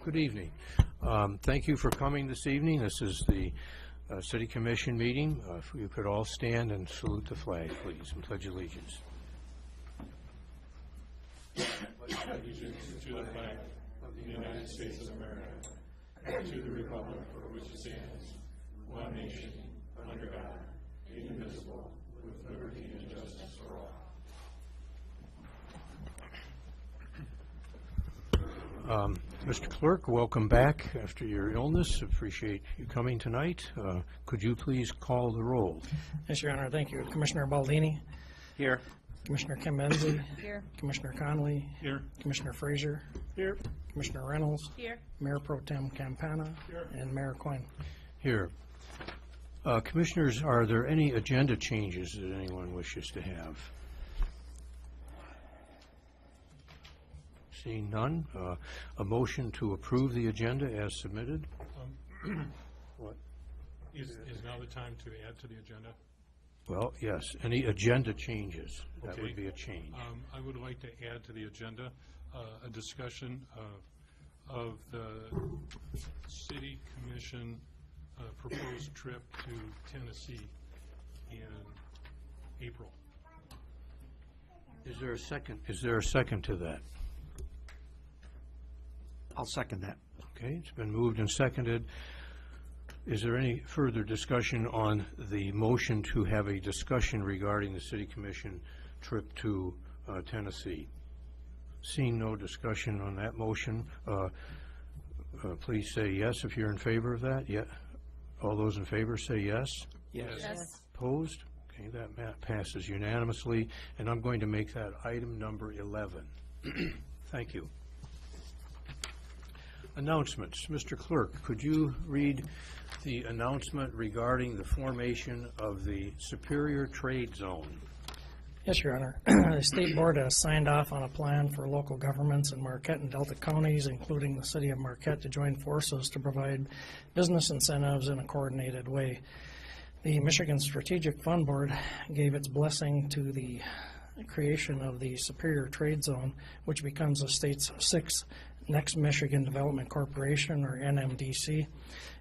Good evening. Thank you for coming this evening. This is the City Commission meeting. If you could all stand and salute the flag, please, and pledge allegiance. Pledge allegiance to the flag of the United States of America and to the republic for which it stands, one nation, under God, indivisible, with liberty and justice for all. Mr. Clerk, welcome back after your illness. Appreciate you coming tonight. Could you please call the roll? Yes, Your Honor. Thank you. Commissioner Baldini. Here. Commissioner Kimbenzi. Here. Commissioner Connolly. Here. Commissioner Frazier. Here. Commissioner Reynolds. Here. Mayor Pro Tem Campana. Here. And Mayor Quinn. Here. Commissioners, are there any agenda changes that anyone wishes to have? Seeing none, a motion to approve the agenda as submitted. What? Is now the time to add to the agenda? Well, yes. Any agenda changes? That Okay. would be a change. I would like to add to the agenda a discussion of the City Commission proposed trip to Tennessee in April. Is there a second? Is there a second to that? I'll second that. Okay, it's been moved and seconded. Is there any further discussion on the motion to have a discussion regarding the City Commission trip to Tennessee? Seeing no discussion on that motion, please say yes if you're in favor of that. Yeah. All those in favor say yes. Yes. Opposed? Okay, that passes unanimously, and I'm going to make that item number 11. Thank you. Announcements. Mr. Clerk, could you read the announcement regarding the formation of the Superior Trade Zone? Yes, Your Honor. The State Board has signed off on a plan for local governments in Marquette and Delta counties, including the City of Marquette, to join forces to provide business incentives in a coordinated way. The Michigan Strategic Fund Board gave its blessing to the creation of the Superior Trade Zone, which becomes the state's sixth Next Michigan Development Corporation, or NMDC.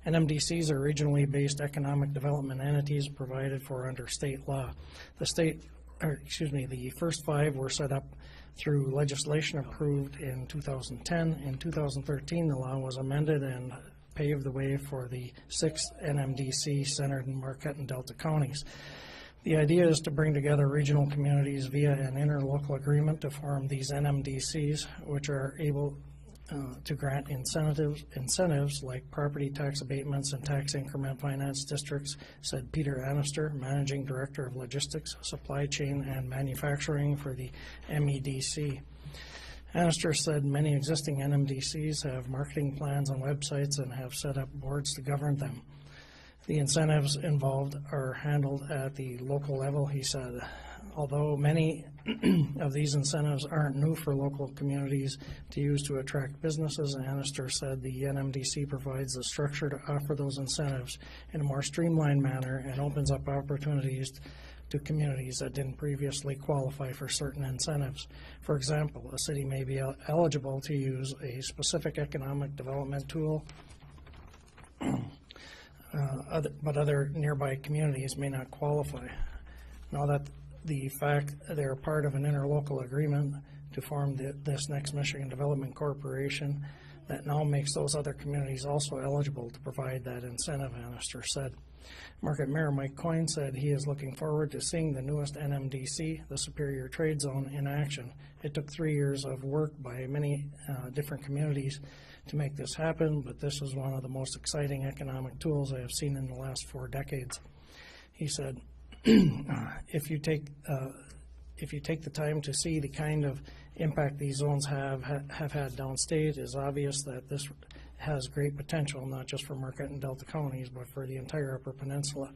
NMDCs are regionally based economic development entities provided for under state law. The first five were set up through legislation approved in 2010. In 2013, the law was amended and paved the way for the sixth NMDC centered in Marquette and Delta counties. The idea is to bring together regional communities via an interlocal agreement to form these NMDCs, which are able to grant incentives like property tax abatements and tax increment finance districts, said Peter Annister, Managing Director of Logistics, Supply Chain, and Manufacturing for the MEDC. Annister said many existing NMDCs have marketing plans and websites and have set up boards to govern them. The incentives involved are handled at the local level, he said. Although many of these incentives aren't new for local communities to use to attract businesses, Annister said the NMDC provides the structure to offer those incentives in a more streamlined manner and opens up opportunities to communities that didn't previously qualify for certain incentives. For example, a city may be eligible to use a specific economic development tool, but other nearby communities may not qualify. Now that the fact they're part of an interlocal agreement to form this Next Michigan Development Corporation, that now makes those other communities also eligible to provide that incentive, Annister said. Marquette Mayor Mike Coyne said he is looking forward to seeing the newest NMDC, the Superior Trade Zone, in action. It took 3 years of work by many different communities to make this happen, but this is one of the most exciting economic tools I have seen in the last 4 decades. He said, if you take the time to see the kind of impact these zones have had downstate, it's obvious that this has great potential, not just for Marquette and Delta counties, but for the entire Upper Peninsula.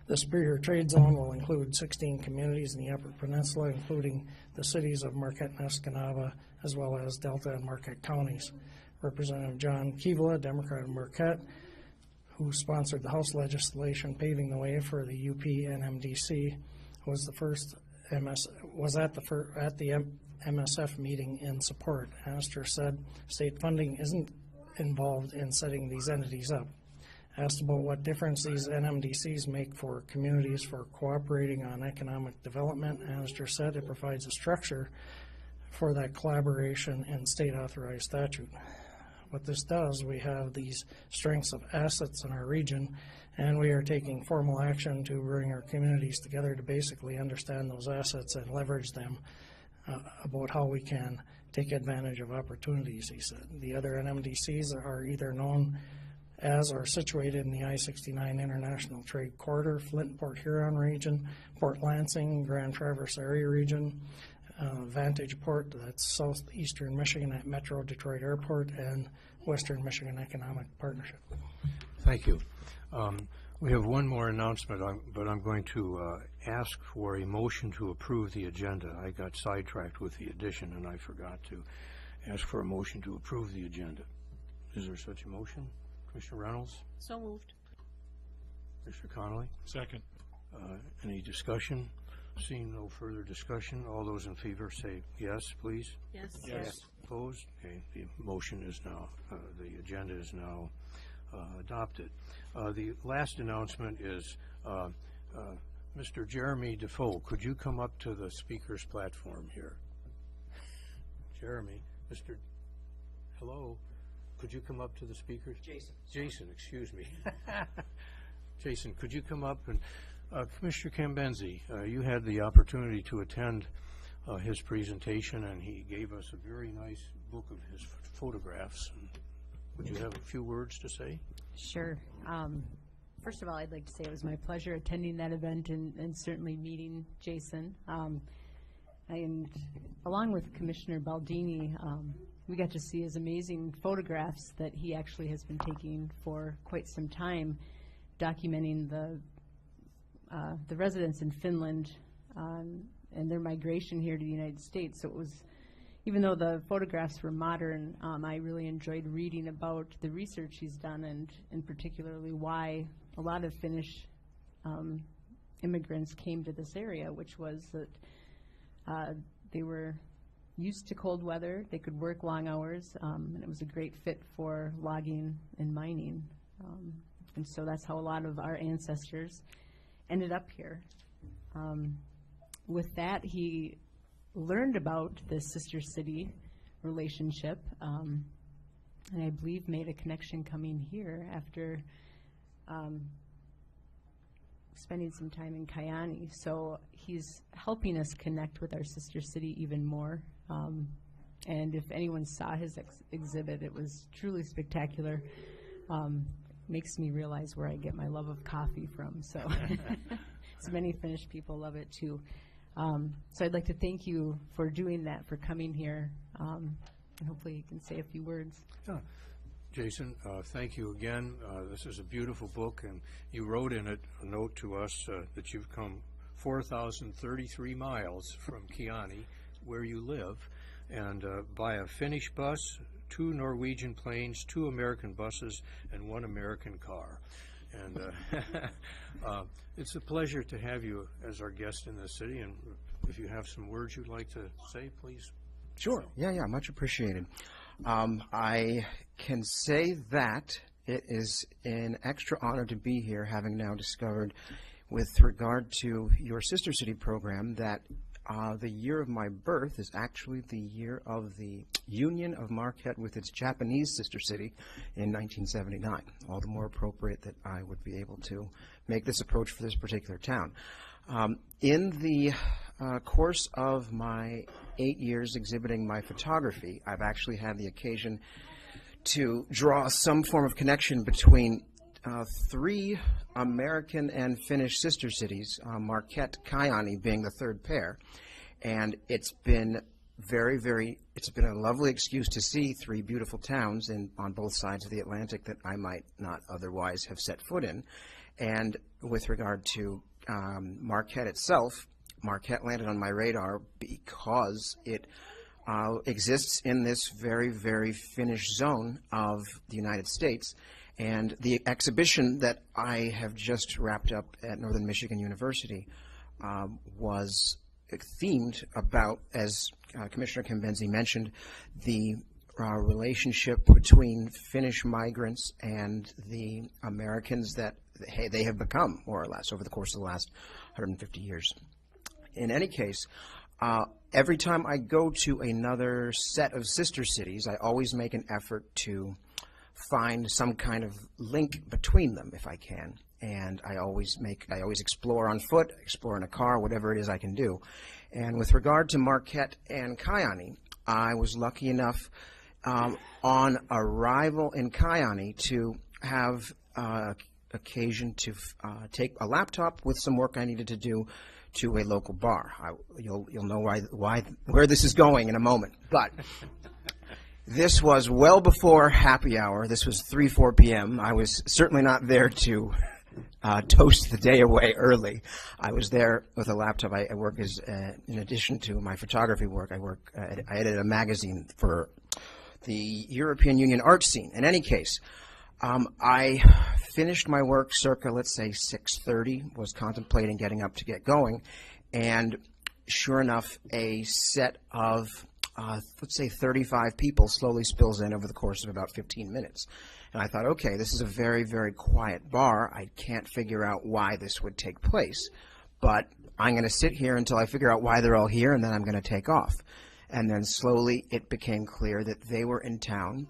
The Superior Trade Zone will include 16 communities in the Upper Peninsula, including the cities of Marquette and Escanaba, as well as Delta and Marquette counties. Representative John Kevela, Democrat of Marquette, who sponsored the House legislation paving the way for the UP NMDC, was at the MSF meeting in support. Annister said state funding isn't involved in setting these entities up. Asked about what difference these NMDCs make for communities for cooperating on economic development, Annister said it provides a structure for that collaboration in state authorized statute. What this does, we have these strengths of assets in our region, and we are taking formal action to bring our communities together to basically understand those assets and leverage them about how we can take advantage of opportunities, he said. The other NMDCs are either known as or situated in the I-69 International Trade Corridor, Flint-Port Huron region, Port Lansing, Grand Traverse area region, Vantage Port, that's southeastern Michigan at Metro Detroit Airport, and Western Michigan Economic Partnership. Thank you. We have one more announcement, but I'm going to ask for a motion to approve the agenda. I got sidetracked with the addition, and I forgot to ask for a motion to approve the agenda. Is there such a motion? Commissioner Reynolds? So moved. Commissioner Connolly? Second. Any discussion? Seeing no further discussion, all those in favor say yes, please. Yes. Yes. Opposed? Okay, the motion is now, the agenda is now adopted. The last announcement is Mr. Jeremy Defoe. Could you come up to the speaker's platform here? Jeremy, hello? Could you come up to the speaker? Jason, excuse me. Jason, could you come up and, Commissioner Cambenzi, you had the opportunity to attend his presentation, and he gave us a very nice book of his photographs. And would you have a few words to say? Sure. First of all, I'd like to say it was my pleasure attending that event and certainly meeting Jason. And along with Commissioner Baldini, we got to see his amazing photographs that he actually has been taking for quite some time, documenting the residents in Finland and their migration here to the United States. So it was, even though the photographs were modern, I really enjoyed reading about the research he's done, and particularly why a lot of Finnish immigrants came to this area, which was that they were used to cold weather, they could work long hours, and it was a great fit for logging and mining. And so that's how a lot of our ancestors ended up here. With that, he learned about the sister city relationship, and I believe made a connection coming here after spending some time in Kayani. So he's helping us connect with our sister city even more. And if anyone saw his exhibit, it was truly spectacular. Makes me realize where I get my love of coffee from. So many Finnish people love it too. So I'd like to thank you for doing that, for coming here, and hopefully you can say a few words. Yeah. Jason, thank you again. This is a beautiful book, and you wrote in it a note to us that you've come 4,033 miles from Kiani, where you live, and by a Finnish bus, 2 Norwegian planes, 2 American buses, and 1 American car. And it's a pleasure to have you as our guest in this city, and if you have some words you'd like to say, please. Sure. Yeah, much appreciated. I can say that it is an extra honor to be here, having now discovered, with regard to your Sister City program, that the year of my birth is actually the year of the union of Marquette with its Japanese sister city in 1979. All the more appropriate that I would be able to make this approach for this particular town. In the course of my 8 years exhibiting my photography, I've actually had the occasion to draw some form of connection between 3 American and Finnish sister cities, Marquette, Kayani being the third pair. And it's been it's been a lovely excuse to see 3 beautiful towns on both sides of the Atlantic that I might not otherwise have set foot in. And with regard to Marquette itself, Marquette landed on my radar because it exists in this very, very Finnish zone of the United States. And the exhibition that I have just wrapped up at Northern Michigan University was themed about, as Commissioner Cambenzi mentioned, the relationship between Finnish migrants and the Americans that they have become, more or less, over the course of the last 150 years. In any case, every time I go to another set of sister cities, I always make an effort to find some kind of link between them if I can. And I always explore on foot, explore in a car, whatever it is I can do. And with regard to Marquette and Kajaani, I was lucky enough on arrival in Kajaani to have occasion to take a laptop with some work I needed to do to a local bar. You'll know where this is going in a moment. But this was well before happy hour. This was 3-4 p.m. I was certainly not there to toast the day away early. I was there with a laptop. I work as, in addition to my photography work, I edit a magazine for the European Union art scene. In any case, I finished my work circa, let's say, 6:30, was contemplating getting up to get going, and sure enough, a set of, let's say, 35 people slowly spills in over the course of about 15 minutes. And I thought, okay, this is a very, very quiet bar. I can't figure out why this would take place, but I'm going to sit here until I figure out why they're all here, and then I'm going to take off. And then slowly it became clear that they were in town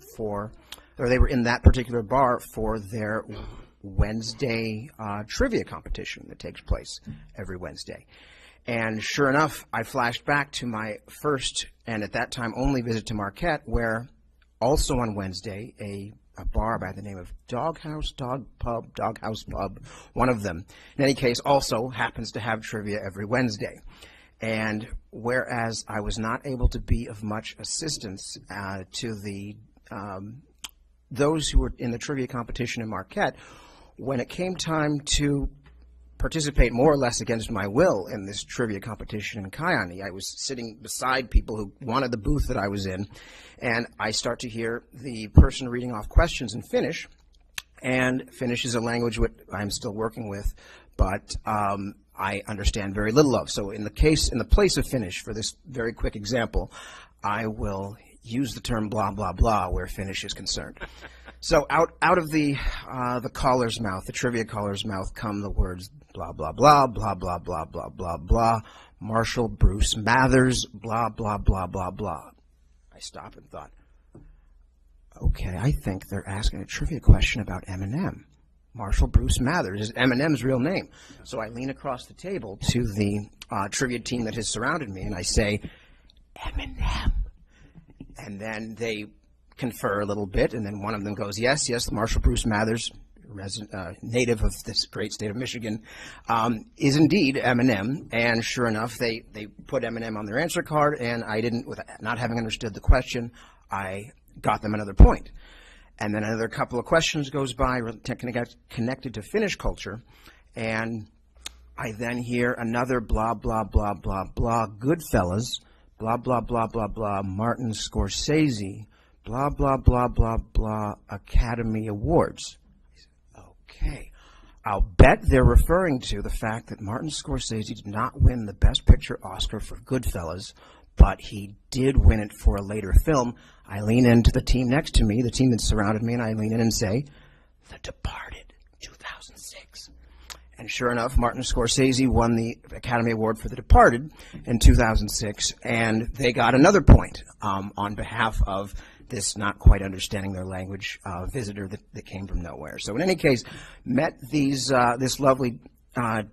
they were in that particular bar for their Wednesday trivia competition that takes place every Wednesday. And sure enough, I flashed back to my first, and at that time only, visit to Marquette, where also on Wednesday, a bar by the name of Doghouse Pub, one of them, in any case, also happens to have trivia every Wednesday. And whereas I was not able to be of much assistance to those who were in the trivia competition in Marquette, when it came time to participate more or less against my will in this trivia competition in Kajaani, I was sitting beside people who wanted the booth that I was in, and I start to hear the person reading off questions in Finnish, and Finnish is a language which I'm still working with, but I understand very little of. So in the place of Finnish, for this very quick example, I will use the term blah, blah, blah where Finnish is concerned. So out of the caller's mouth, the trivia caller's mouth, come the words blah, blah, blah, blah, blah, blah, blah, blah, blah, Marshall Bruce Mathers, blah, blah, blah, blah, blah. I stopped and thought, okay, I think they're asking a trivia question about Eminem. Marshall Bruce Mathers is Eminem's real name. So I lean across the table to the trivia team that has surrounded me, and I say, Eminem. And then they confer a little bit, and then one of them goes, yes, Marshall Bruce Mathers, native of this great state of Michigan, is indeed Eminem. And sure enough, they put Eminem on their answer card, and I didn't, with not having understood the question, I got them another point. And then another couple of questions goes by connected to Finnish culture, and I then hear another blah, blah, blah, blah, blah, Goodfellas, blah, blah, blah, blah, blah, Martin Scorsese, blah, blah, blah, blah, blah, Academy Awards. Okay. I'll bet they're referring to the fact that Martin Scorsese did not win the Best Picture Oscar for Goodfellas, but he did win it for a later film. I lean into the team next to me, the team that surrounded me, and I lean in and say, The Departed, 2006. And sure enough, Martin Scorsese won the Academy Award for The Departed in 2006, and they got another point on behalf of this not quite understanding their language visitor that came from nowhere. So in any case, met this lovely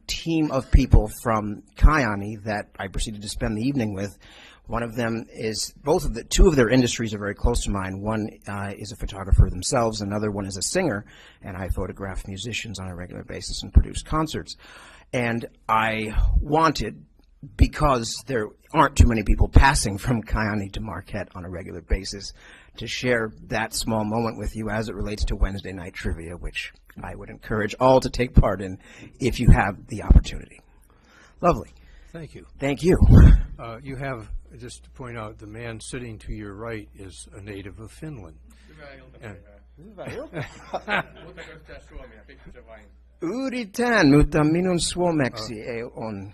team of people from Kajaani that I proceeded to spend the evening with. One of them is, two of their industries are very close to mine. One is a photographer themselves, another one is a singer, and I photograph musicians on a regular basis and produce concerts. And I wanted, because there aren't too many people passing from Kajaani to Marquette on a regular basis, to share that small moment with you as it relates to Wednesday night trivia, which I would encourage all to take part in if you have the opportunity. Lovely. Thank you. Thank you. You have, just to point out, the man sitting to your right is a native of Finland. Yritän, mutta minun suomeksi ei on.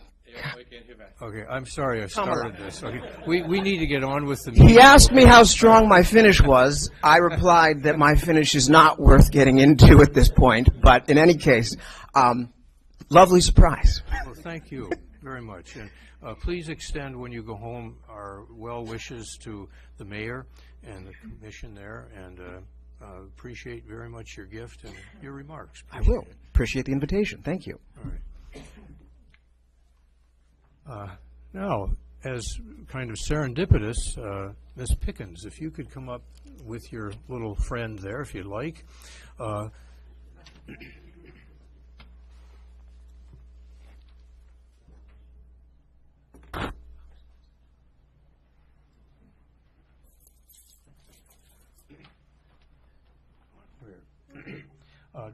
Okay, I'm sorry I Come on. started this. Okay, we need to get on with the meeting. He asked me how strong my finish was. I replied that my finish is not worth getting into at this point, but in any case, lovely surprise. Well, thank you very much. And please extend when you go home our well wishes to the mayor and the commission there, and appreciate very much your gift and your remarks. I will. Appreciate the invitation. Thank you. All right. Now, as kind of serendipitous, Ms. Pickens, if you could come up with your little friend there, if you'd like.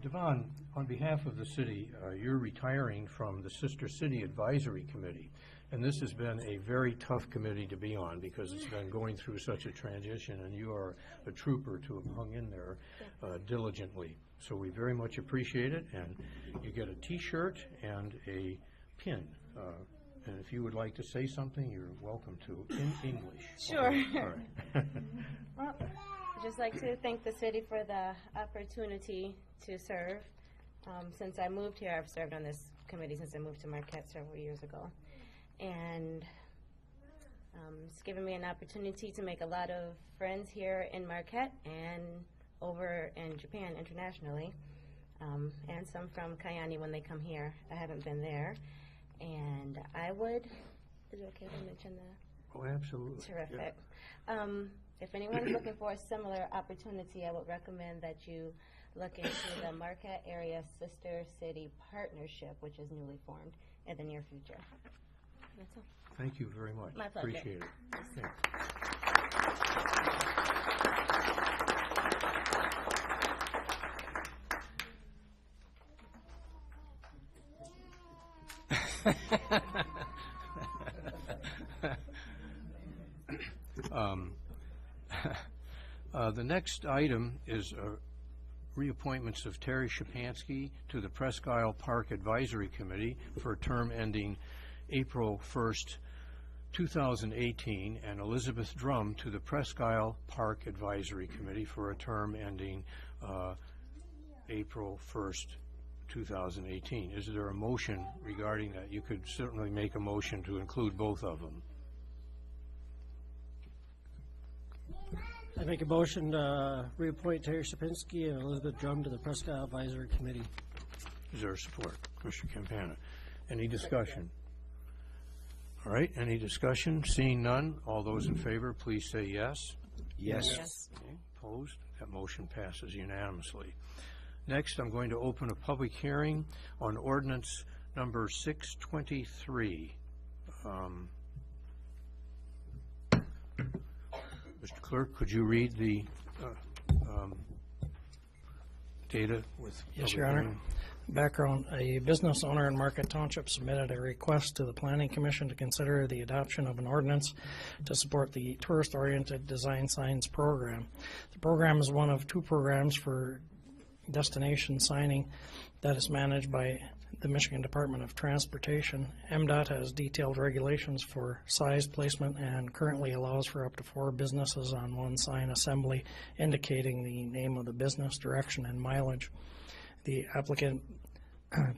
Devon, on behalf of the city, you're retiring from the Sister City Advisory Committee, and this has been a very tough committee to be on because it's been going through such a transition, and you are a trooper to have hung in there diligently. So we very much appreciate it, and you get a T-shirt and a pin. And if you would like to say something, you're welcome to in English. Sure. Okay. All right. Well, I'd just like to thank the city for the opportunity to serve. Since I moved here, I've served on this committee since I moved to Marquette several years ago. And it's given me an opportunity to make a lot of friends here in Marquette and over in Japan internationally, and some from Kayani when they come here. I haven't been there. And I would, is it okay to mention that? Oh, absolutely. Terrific. If anyone's looking for a similar opportunity, I would recommend that you look into the Marquette Area Sister City Partnership, which is newly formed in the near future. That's all. Thank you very much. My pleasure. Appreciate it. Thanks. The next item is reappointments of Terry Shapansky to the Presque Isle Park Advisory Committee for a term ending April 1st, 2018, and Elizabeth Drum to the Presque Isle Park Advisory Committee for a term ending April 1st, 2018. Is there a motion regarding that? You could certainly make a motion to include both of them. I make a motion to reappoint Terry Shapinsky and Elizabeth Drum to the Presque Isle Advisory Committee. Is there support? Commissioner Campana. Any discussion? All right, any discussion? Seeing none, all those in favor, please say yes. Yes. Okay, opposed? That motion passes unanimously. Next, I'm going to open a public hearing on ordinance number 623. Mr. Clerk, could you read the data with Yes, public Your Honor. hearing? Background, a business owner in Marquette Township submitted a request to the Planning Commission to consider the adoption of an ordinance to support the tourist-oriented design signs program. The program is one of two programs for destination signing that is managed by the Michigan Department of Transportation. MDOT has detailed regulations for size placement and currently allows for up to 4 businesses on one sign assembly indicating the name of the business, direction, and mileage. The applicant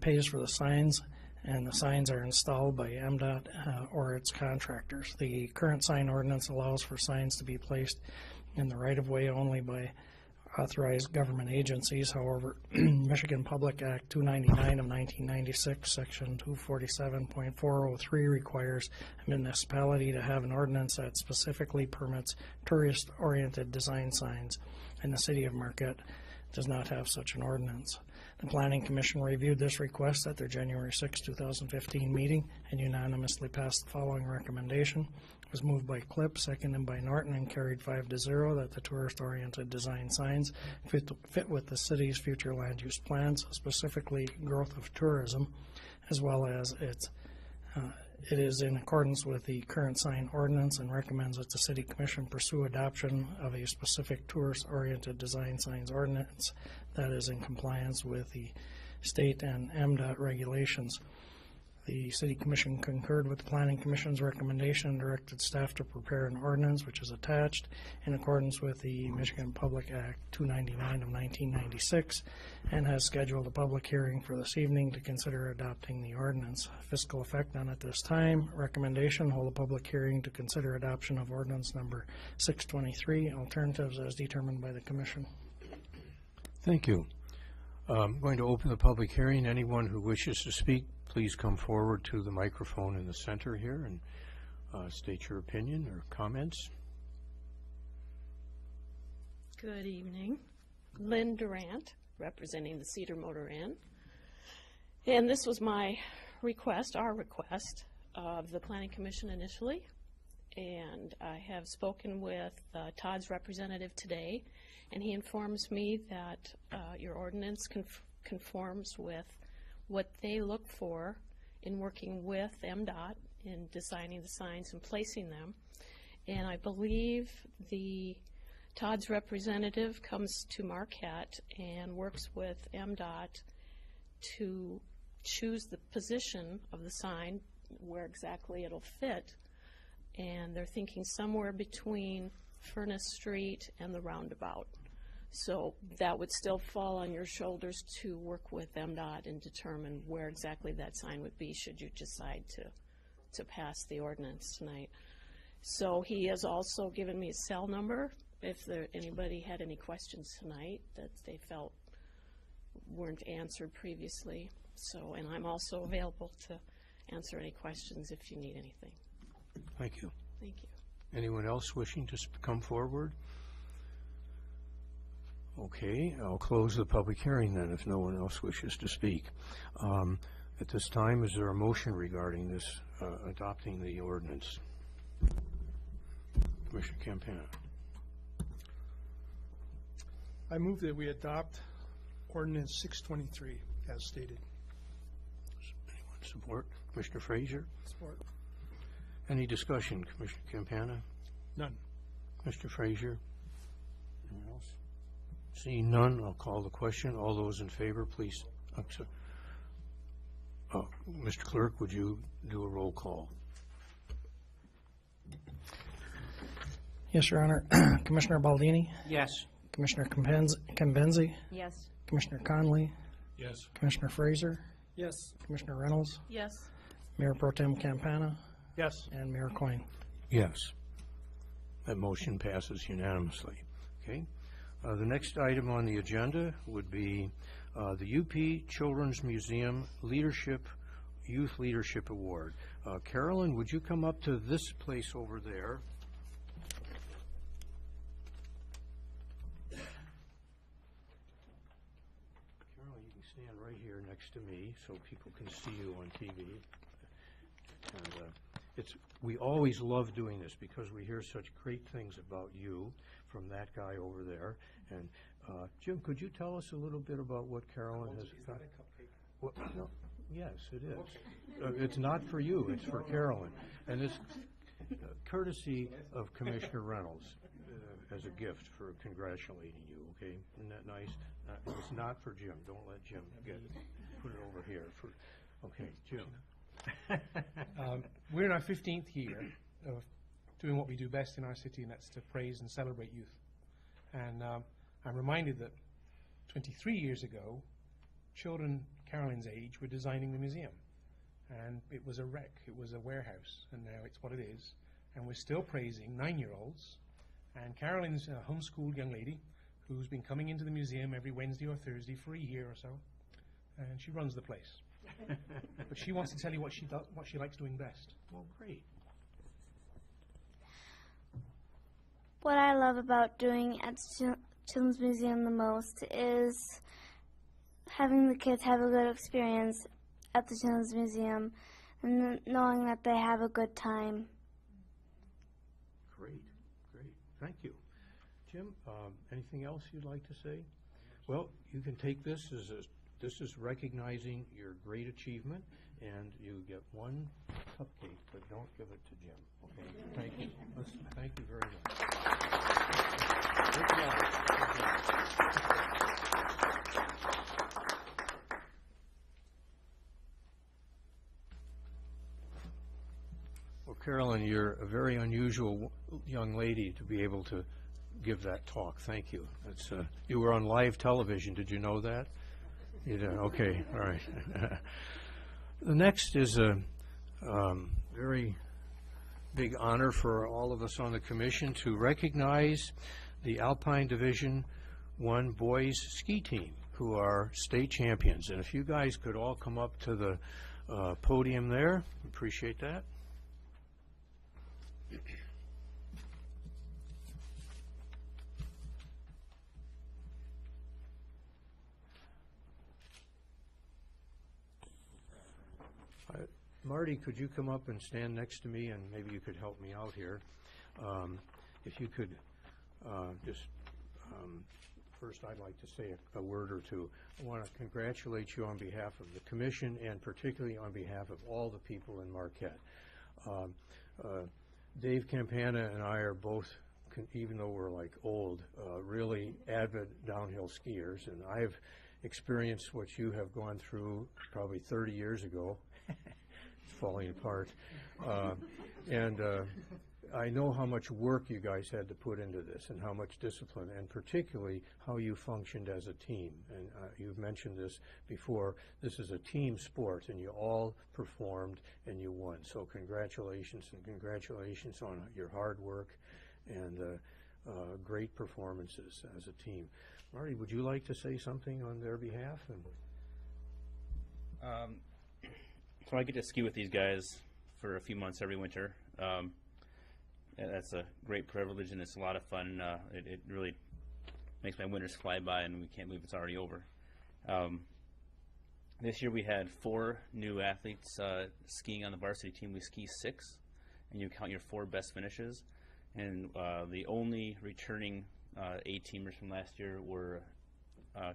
pays for the signs, and the signs are installed by MDOT or its contractors. The current sign ordinance allows for signs to be placed in the right-of-way only by authorized government agencies. However, Michigan Public Act 299 of 1996, Section 247.403 requires a municipality to have an ordinance that specifically permits tourist-oriented design signs, and the city of Marquette does not have such an ordinance. The Planning Commission reviewed this request at their January 6, 2015 meeting and unanimously passed the following recommendation. It was moved by Klipp, seconded by Norton, and carried 5-0 that the tourist-oriented design signs fit with the city's future land use plans, specifically growth of tourism, as well as it is in accordance with the current sign ordinance, and recommends that the City Commission pursue adoption of a specific tourist-oriented design signs ordinance that is in compliance with the state and MDOT regulations. The City Commission concurred with the Planning Commission's recommendation and directed staff to prepare an ordinance, which is attached, in accordance with the Michigan Public Act 299 of 1996, and has scheduled a public hearing for this evening to consider adopting the ordinance. Fiscal effect none at this time. Recommendation, hold a public hearing to consider adoption of ordinance number 623. Alternatives as determined by the Commission. Thank you. I'm going to open the public hearing. Anyone who wishes to speak, please come forward to the microphone in the center here and state your opinion or comments. Good evening. Lynn Durant, representing the Cedar Motor Inn. And this was my request, our request, of the Planning Commission initially. And I have spoken with Todd's representative today, and he informs me that your ordinance conforms with what they look for in working with MDOT in designing the signs and placing them. And I believe Todd's representative comes to Marquette and works with MDOT to choose the position of the sign, where exactly it'll fit. And they're thinking somewhere between Furnace Street and the roundabout. So that would still fall on your shoulders to work with MDOT and determine where exactly that sign would be should you decide to pass the ordinance tonight. So he has also given me a cell number if anybody had any questions tonight that they felt weren't answered previously. So, and I'm also available to answer any questions if you need anything. Thank you. Thank you. Anyone else wishing to come forward? Okay, I'll close the public hearing then if no one else wishes to speak. At this time, is there a motion regarding this, adopting the ordinance? Commissioner Campana. I move that we adopt ordinance 623 as stated. Anyone support? Commissioner Frazier? Support. Any discussion? Commissioner Campana? None. Mr. Frazier? Anyone else? Seeing none, I'll call the question. All those in favor, please. Mr. Clerk, would you do a roll call? Yes, Your Honor. Commissioner Baldini? Yes. Commissioner Cambenzi? Yes. Commissioner Conley? Yes. Commissioner Fraser? Yes. Commissioner Reynolds? Yes. Mayor Pro Tem Campana? Yes. And Mayor Coyne. Yes. That motion passes unanimously. Okay. The next item on the agenda would be the UP Children's Museum Youth Leadership Award. Carolyn, would you come up to this place over there? Carolyn, you can stand right here next to me so people can see you on TV. And we always love doing this because we hear such great things about you from that guy over there. And Jim, could you tell us a little bit about what Carolyn has got? Is that a cupcake? Well, no, yes, it is. It's not for you, it's for Carolyn. And it's courtesy of Commissioner Reynolds as a gift for congratulating you, okay? Isn't that nice? It's not for Jim. Don't let Jim put it over here. Okay, Jim. We're in our 15th year of doing what we do best in our city, and that's to praise and celebrate youth. And I'm reminded that 23 years ago, children Carolyn's age were designing the museum. And it was a wreck. It was a warehouse. And now it's what it is. And we're still praising 9-year-olds. And Carolyn's a homeschooled young lady who's been coming into the museum every Wednesday or Thursday for a year or so. And she runs the place. But she wants to tell you what she does, what she likes doing best. Well, great. What I love about doing at Children's Museum the most is having the kids have a good experience at the Children's Museum and knowing that they have a good time. Great, great. Thank you. Jim, anything else you'd like to say? Well, you can take this this is recognizing your great achievement, and you get one cupcake, but don't give it to Jim. Okay? Thank you. Thank you very much. Good job. Good job. Carolyn, you're a very unusual young lady to be able to give that talk. Thank you. That's, you were on live television. Did you know that? You did? Okay. All right. The next is a very big honor for all of us on the commission to recognize the Alpine Division I boys ski team, who are state champions. And if you guys could all come up to the podium there, appreciate that. Marty, could you come up and stand next to me, and maybe you could help me out here. If you could first I'd like to say a word or two. I want to congratulate you on behalf of the commission and particularly on behalf of all the people in Marquette. Dave Campana and I are both, even though we're like old, really avid downhill skiers, and I've experienced what you have gone through probably 30 years ago. It's falling apart. I know how much work you guys had to put into this and how much discipline, and particularly how you functioned as a team. And you've mentioned this before. This is a team sport, and you all performed and you won. So congratulations, and congratulations on your hard work and great performances as a team. Marty, would you like to say something on their behalf? So I get to ski with these guys for a few months every winter. That's a great privilege, and it's a lot of fun. It really makes my winters fly by, and we can't believe it's already over. This year we had 4 new athletes skiing on the varsity team. We ski 6, and you count your 4 best finishes. And the only returning A-teamers from last year were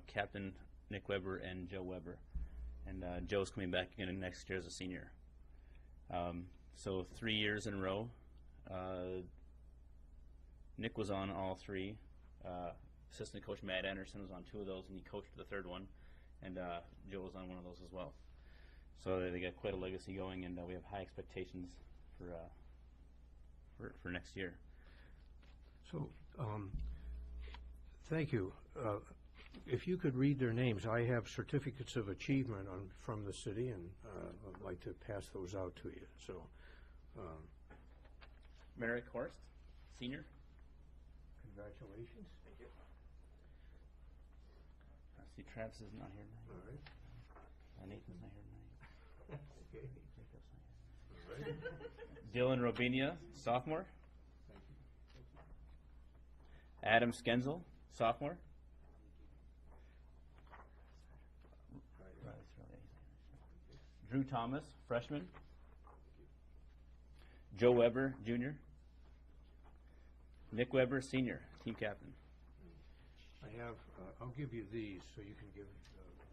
Captain Nick Weber and Joe Weber. And Joe's coming back again next year as a senior. So 3 years in a row. Nick was on all 3. Assistant coach Matt Anderson was on 2 of those, and he coached the 3rd one. And Joe was on one of those as well. So they got quite a legacy going, and we have high expectations for next year. So, thank you. If you could read their names, I have certificates of achievement from the city, and I'd like to pass those out to you. So, Merrick Horst, senior. Congratulations. Thank you. I see Travis is not here tonight. All right. Nathan's not here tonight. Okay. Jacob's not here. Dylan Robinia, sophomore. Adam Skenzel, sophomore. Drew Thomas, freshman. Joe Weber, junior. Nick Weber, senior, team captain. I have, I'll give you these so you can give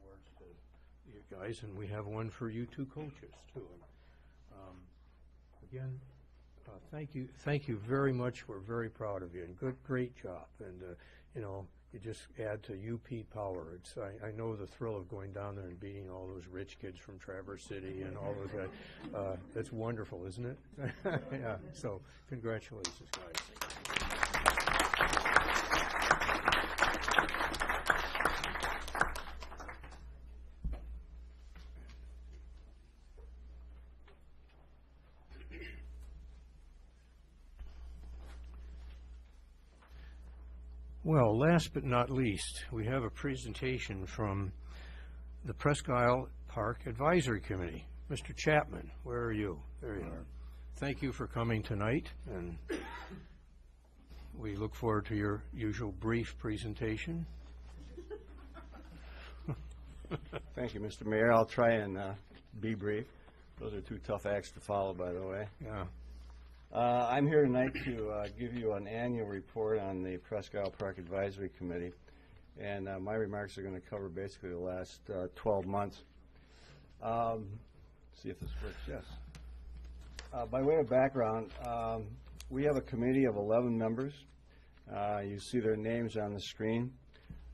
awards to you guys, and we have one for you 2 coaches, too. Again, thank you very much. We're very proud of you, and great job. And, you know, you just add to UP power. I know the thrill of going down there and beating all those rich kids from Traverse City and all those guys. That's wonderful, isn't it? Yeah, so congratulations, guys. Well, last but not least, we have a presentation from the Presque Isle Park Advisory Committee. Mr. Chapman, where are you? There you are. Thank you for coming tonight, and we look forward to your usual brief presentation. Thank you, Mr. Mayor. I'll try and be brief. Those are 2 tough acts to follow, by the way. Yeah. I'm here tonight to give you an annual report on the Presque Isle Park Advisory Committee, and my remarks are going to cover basically the last 12 months. See if this works. Yes. By way of background, we have a committee of 11 members. You see their names on the screen.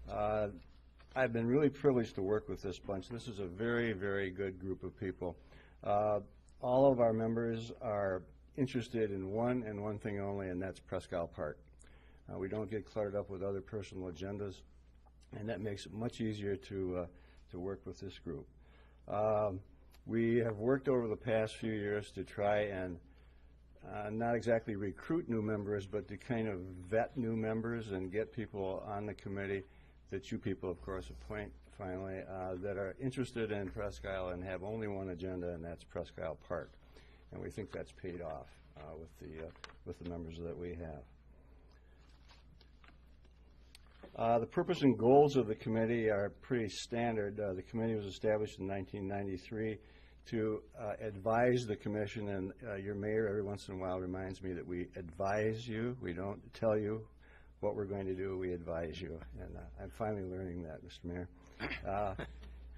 I've been really privileged to work with this bunch. This is a very, very good group of people. All of our members are interested in one and one thing only, and that's Presque Isle Park. We don't get cluttered up with other personal agendas, and that makes it much easier to work with this group. We have worked over the past few years to try and not exactly recruit new members, but to kind of vet new members and get people on the committee that you people, of course, appoint finally, that are interested in Presque Isle and have only one agenda, and that's Presque Isle Park. And we think that's paid off with the members that we have. The purpose and goals of the committee are pretty standard. The committee was established in 1993 to advise the commission, and your mayor every once in a while reminds me that we advise you. We don't tell you what we're going to do, we advise you. And I'm finally learning that, Mr. Mayor.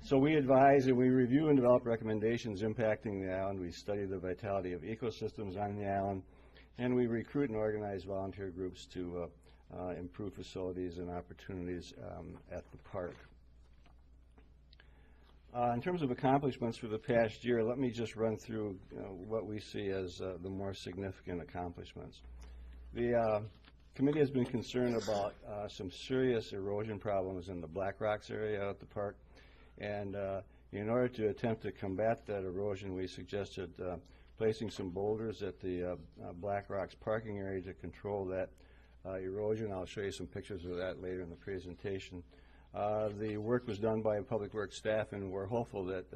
So we advise and we review and develop recommendations impacting the island. We study the vitality of ecosystems on the island, and we recruit and organize volunteer groups to improve facilities and opportunities at the park. In terms of accomplishments for the past year, let me just run through what we see as the more significant accomplishments. The committee has been concerned about some serious erosion problems in the Black Rocks area at the park, and in order to attempt to combat that erosion, we suggested placing some boulders at the Black Rocks parking area to control that erosion. I'll show you some pictures of that later in the presentation. The work was done by Public Works staff, and we're hopeful that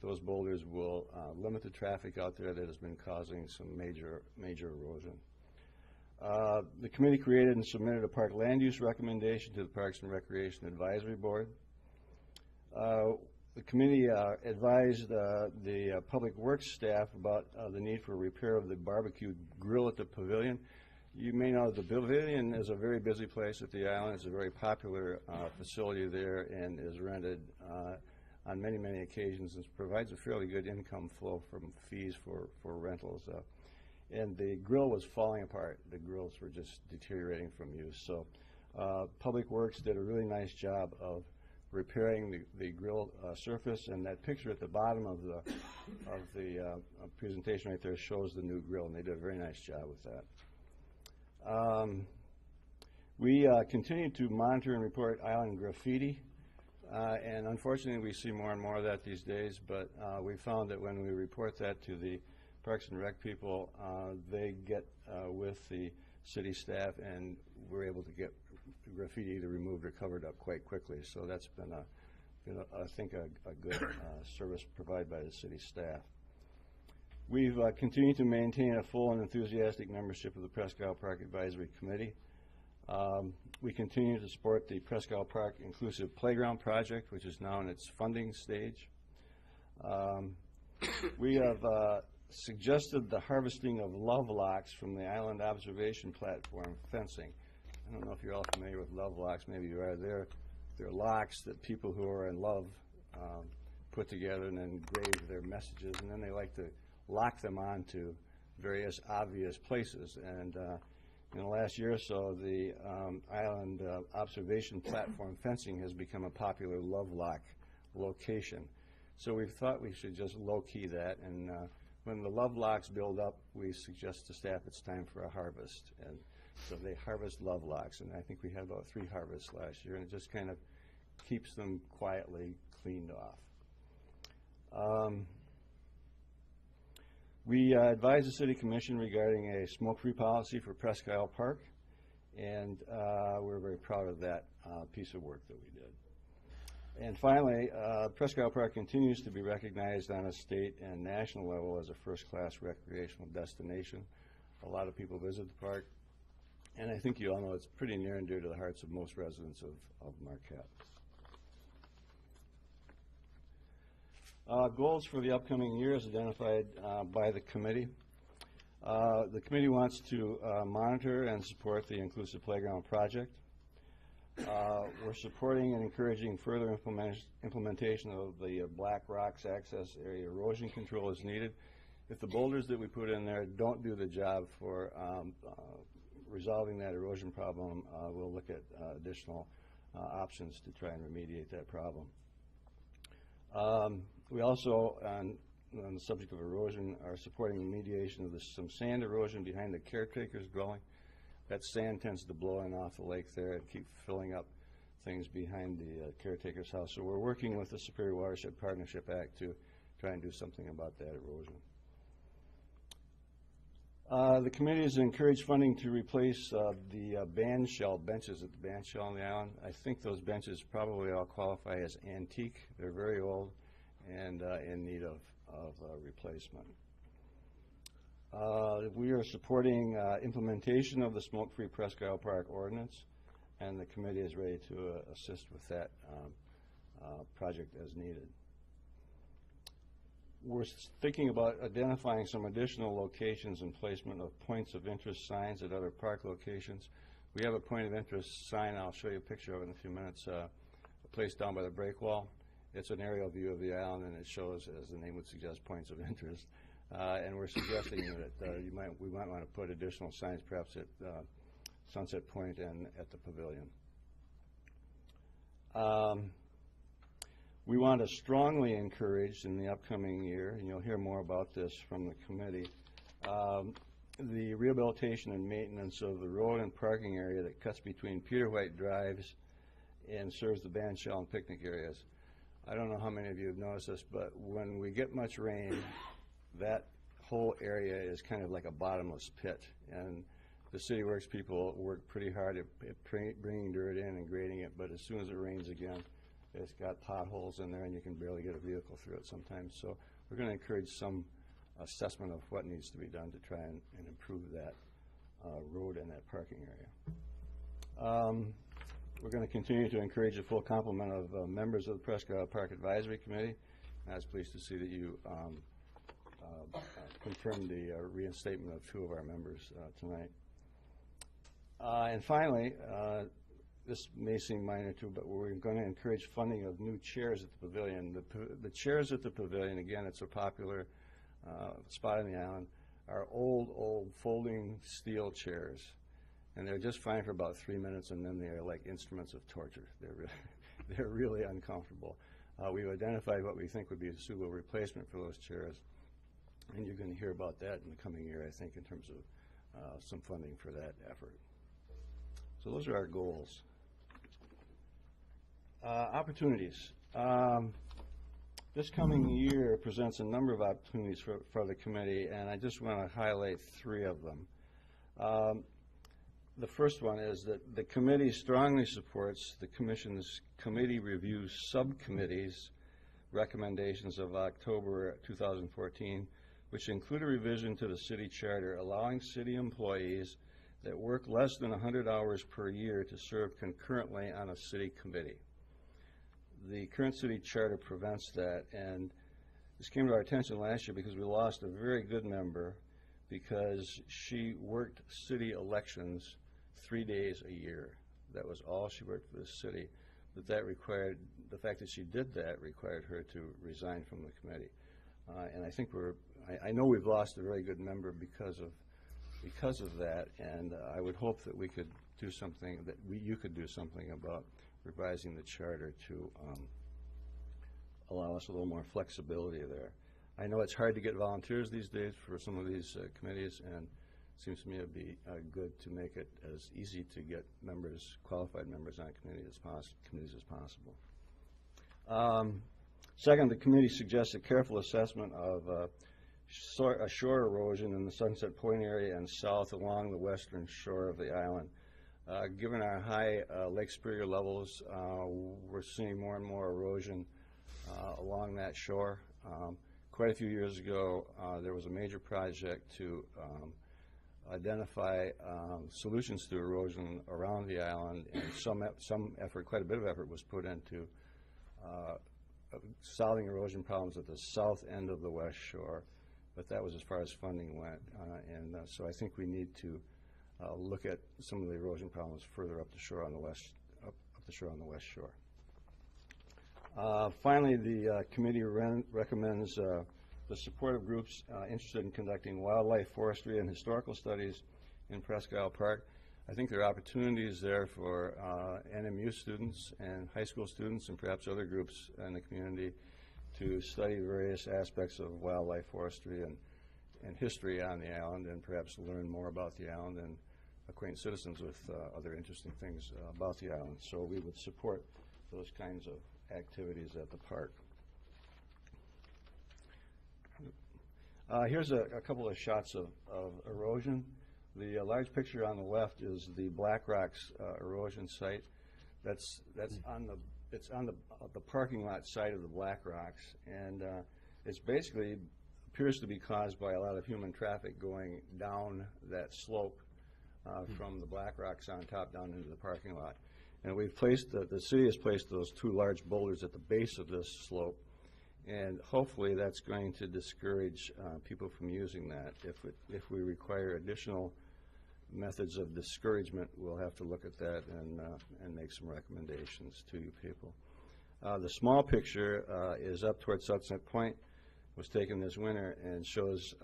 those boulders will limit the traffic out there that has been causing some major erosion. The committee created and submitted a park land use recommendation to the Parks and Recreation Advisory Board. The committee advised the Public Works staff about the need for repair of the barbecue grill at the pavilion. You may know the pavilion is a very busy place at the island. It's a very popular facility there and is rented on many, many occasions and provides a fairly good income flow from fees for rentals. And the grill was falling apart. The grills were just deteriorating from use. So Public Works did a really nice job of repairing the grill surface, and that picture at the bottom of the presentation right there shows the new grill, and they did a very nice job with that. We continue to monitor and report island graffiti, and unfortunately we see more and more of that these days, but we found that when we report that to the Parks and Rec people, they get with the city staff, and we're able to get graffiti either removed or covered up quite quickly. So that's been, I think, a good service provided by the city staff. We've continued to maintain a full and enthusiastic membership of the Presque Isle Park Advisory Committee. We continue to support the Presque Isle Park Inclusive Playground Project, which is now in its funding stage. We have suggested the harvesting of love locks from the island observation platform fencing. I don't know if you're all familiar with love locks. Maybe you are. They're locks that people who are in love put together and then engrave their messages, and then they like to lock them onto various obvious places. And in the last year or so, the island observation platform fencing has become a popular love lock location. So we thought we should just low-key that, and when the love locks build up, we suggest to staff it's time for a harvest. And so they harvest love locks, and I think we had about 3 harvests last year, and it just kind of keeps them quietly cleaned off. We advised the City Commission regarding a smoke-free policy for Presque Isle Park, and we're very proud of that piece of work that we did. And finally, Presque Isle Park continues to be recognized on a state and national level as a first-class recreational destination. A lot of people visit the park, and I think you all know it's pretty near and dear to the hearts of most residents of Marquette. Goals for the upcoming year is identified by the committee. The committee wants to monitor and support the Inclusive Playground Project. We're supporting and encouraging further implementation of the Black Rocks access area erosion control as needed. If the boulders that we put in there don't do the job for resolving that erosion problem, we'll look at additional options to try and remediate that problem. We also on the subject of erosion are supporting the mediation of some sand erosion behind the caretaker's dwelling. That sand tends to blow in off the lake there and keep filling up things behind the caretaker's house. So we're working with the Superior Watershed Partnership Act to try and do something about that erosion. The committee has encouraged funding to replace the band shell benches at the band shell on the island. I think those benches probably all qualify as antique. They're very old and in need of replacement. We are supporting implementation of the smoke-free Presque Isle Park ordinance, and the committee is ready to assist with that project as needed. We're thinking about identifying some additional locations and placement of points of interest signs at other park locations. We have a point of interest sign, I'll show you a picture of it in a few minutes, placed down by the break wall. It's an aerial view of the island, and it shows, as the name would suggest, points of interest. And we're suggesting that we might want to put additional signs perhaps at Sunset Point and at the pavilion. We want to strongly encourage in the upcoming year, and you'll hear more about this from the committee, the rehabilitation and maintenance of the road and parking area that cuts between Peter White Drives and serves the band shell and picnic areas. I don't know how many of you have noticed this, but when we get much rain, that whole area is kind of like a bottomless pit, and the City Works people work pretty hard at bringing dirt in and grading it, but as soon as it rains again, it's got potholes in there and you can barely get a vehicle through it sometimes. So we're going to encourage some assessment of what needs to be done to try and improve that road and that parking area. We're going to continue to encourage a full complement of members of the Presque Isle Park Advisory Committee. I was pleased to see that you confirmed the reinstatement of 2 of our members tonight. And finally, this may seem minor too, but we're going to encourage funding of new chairs at the pavilion. The chairs at the pavilion, again, it's a popular spot on the island, are old folding steel chairs. And they're just fine for about 3 minutes, and then they're like instruments of torture. They're really uncomfortable. We've identified what we think would be a suitable replacement for those chairs, and you're going to hear about that in the coming year, I think, in terms of some funding for that effort. So those are our goals. Opportunities. This coming year presents a number of opportunities for the committee, and I just want to highlight 3 of them. The first one is that the committee strongly supports the Commission's Committee Review Subcommittee's recommendations of October 2014, which include a revision to the city charter allowing city employees that work less than 100 hours per year to serve concurrently on a city committee. The current city charter prevents that, and this came to our attention last year because we lost a very good member because she worked city elections 3 days a year. That was all she worked for the city. But that required, the fact that she did that required her to resign from the committee. And I think I know we've lost a very good member because of that, and I would hope that we could do something, that you could do something about revising the charter to allow us a little more flexibility there. I know it's hard to get volunteers these days for some of these committees, and it seems to me it would be good to make it as easy to get members, qualified members on committees as possible. Second, the committee suggests a careful assessment of shore erosion in the Sunset Point area and south along the western shore of the island. Given our high Lake Superior levels, we're seeing more and more erosion along that shore. Quite a few years ago, there was a major project to identify solutions to erosion around the island, and some effort, quite a bit of effort, was put into solving erosion problems at the south end of the west shore, but that was as far as funding went, and so I think we need to look at some of the erosion problems further up the shore on the west, up the shore on the west shore. Finally, the committee recommends the support of groups interested in conducting wildlife, forestry, and historical studies in Presque Isle Park. I think there are opportunities there for NMU students and high school students and perhaps other groups in the community to study various aspects of wildlife forestry and history on the island, and perhaps learn more about the island and acquaint citizens with other interesting things about the island. So we would support those kinds of activities at the park. Here's a couple of shots of erosion. The large picture on the left is the Black Rocks erosion site. It's on the parking lot side of the Black Rocks, and it's basically appears to be caused by a lot of human traffic going down that slope from the Black Rocks on top down into the parking lot. And we've placed the city has placed those two large boulders at the base of this slope, and hopefully that's going to discourage people from using that. If we require additional methods of discouragement, we'll have to look at that and make some recommendations to you people. The small picture is up towards Sunset Point. Was taken this winter and shows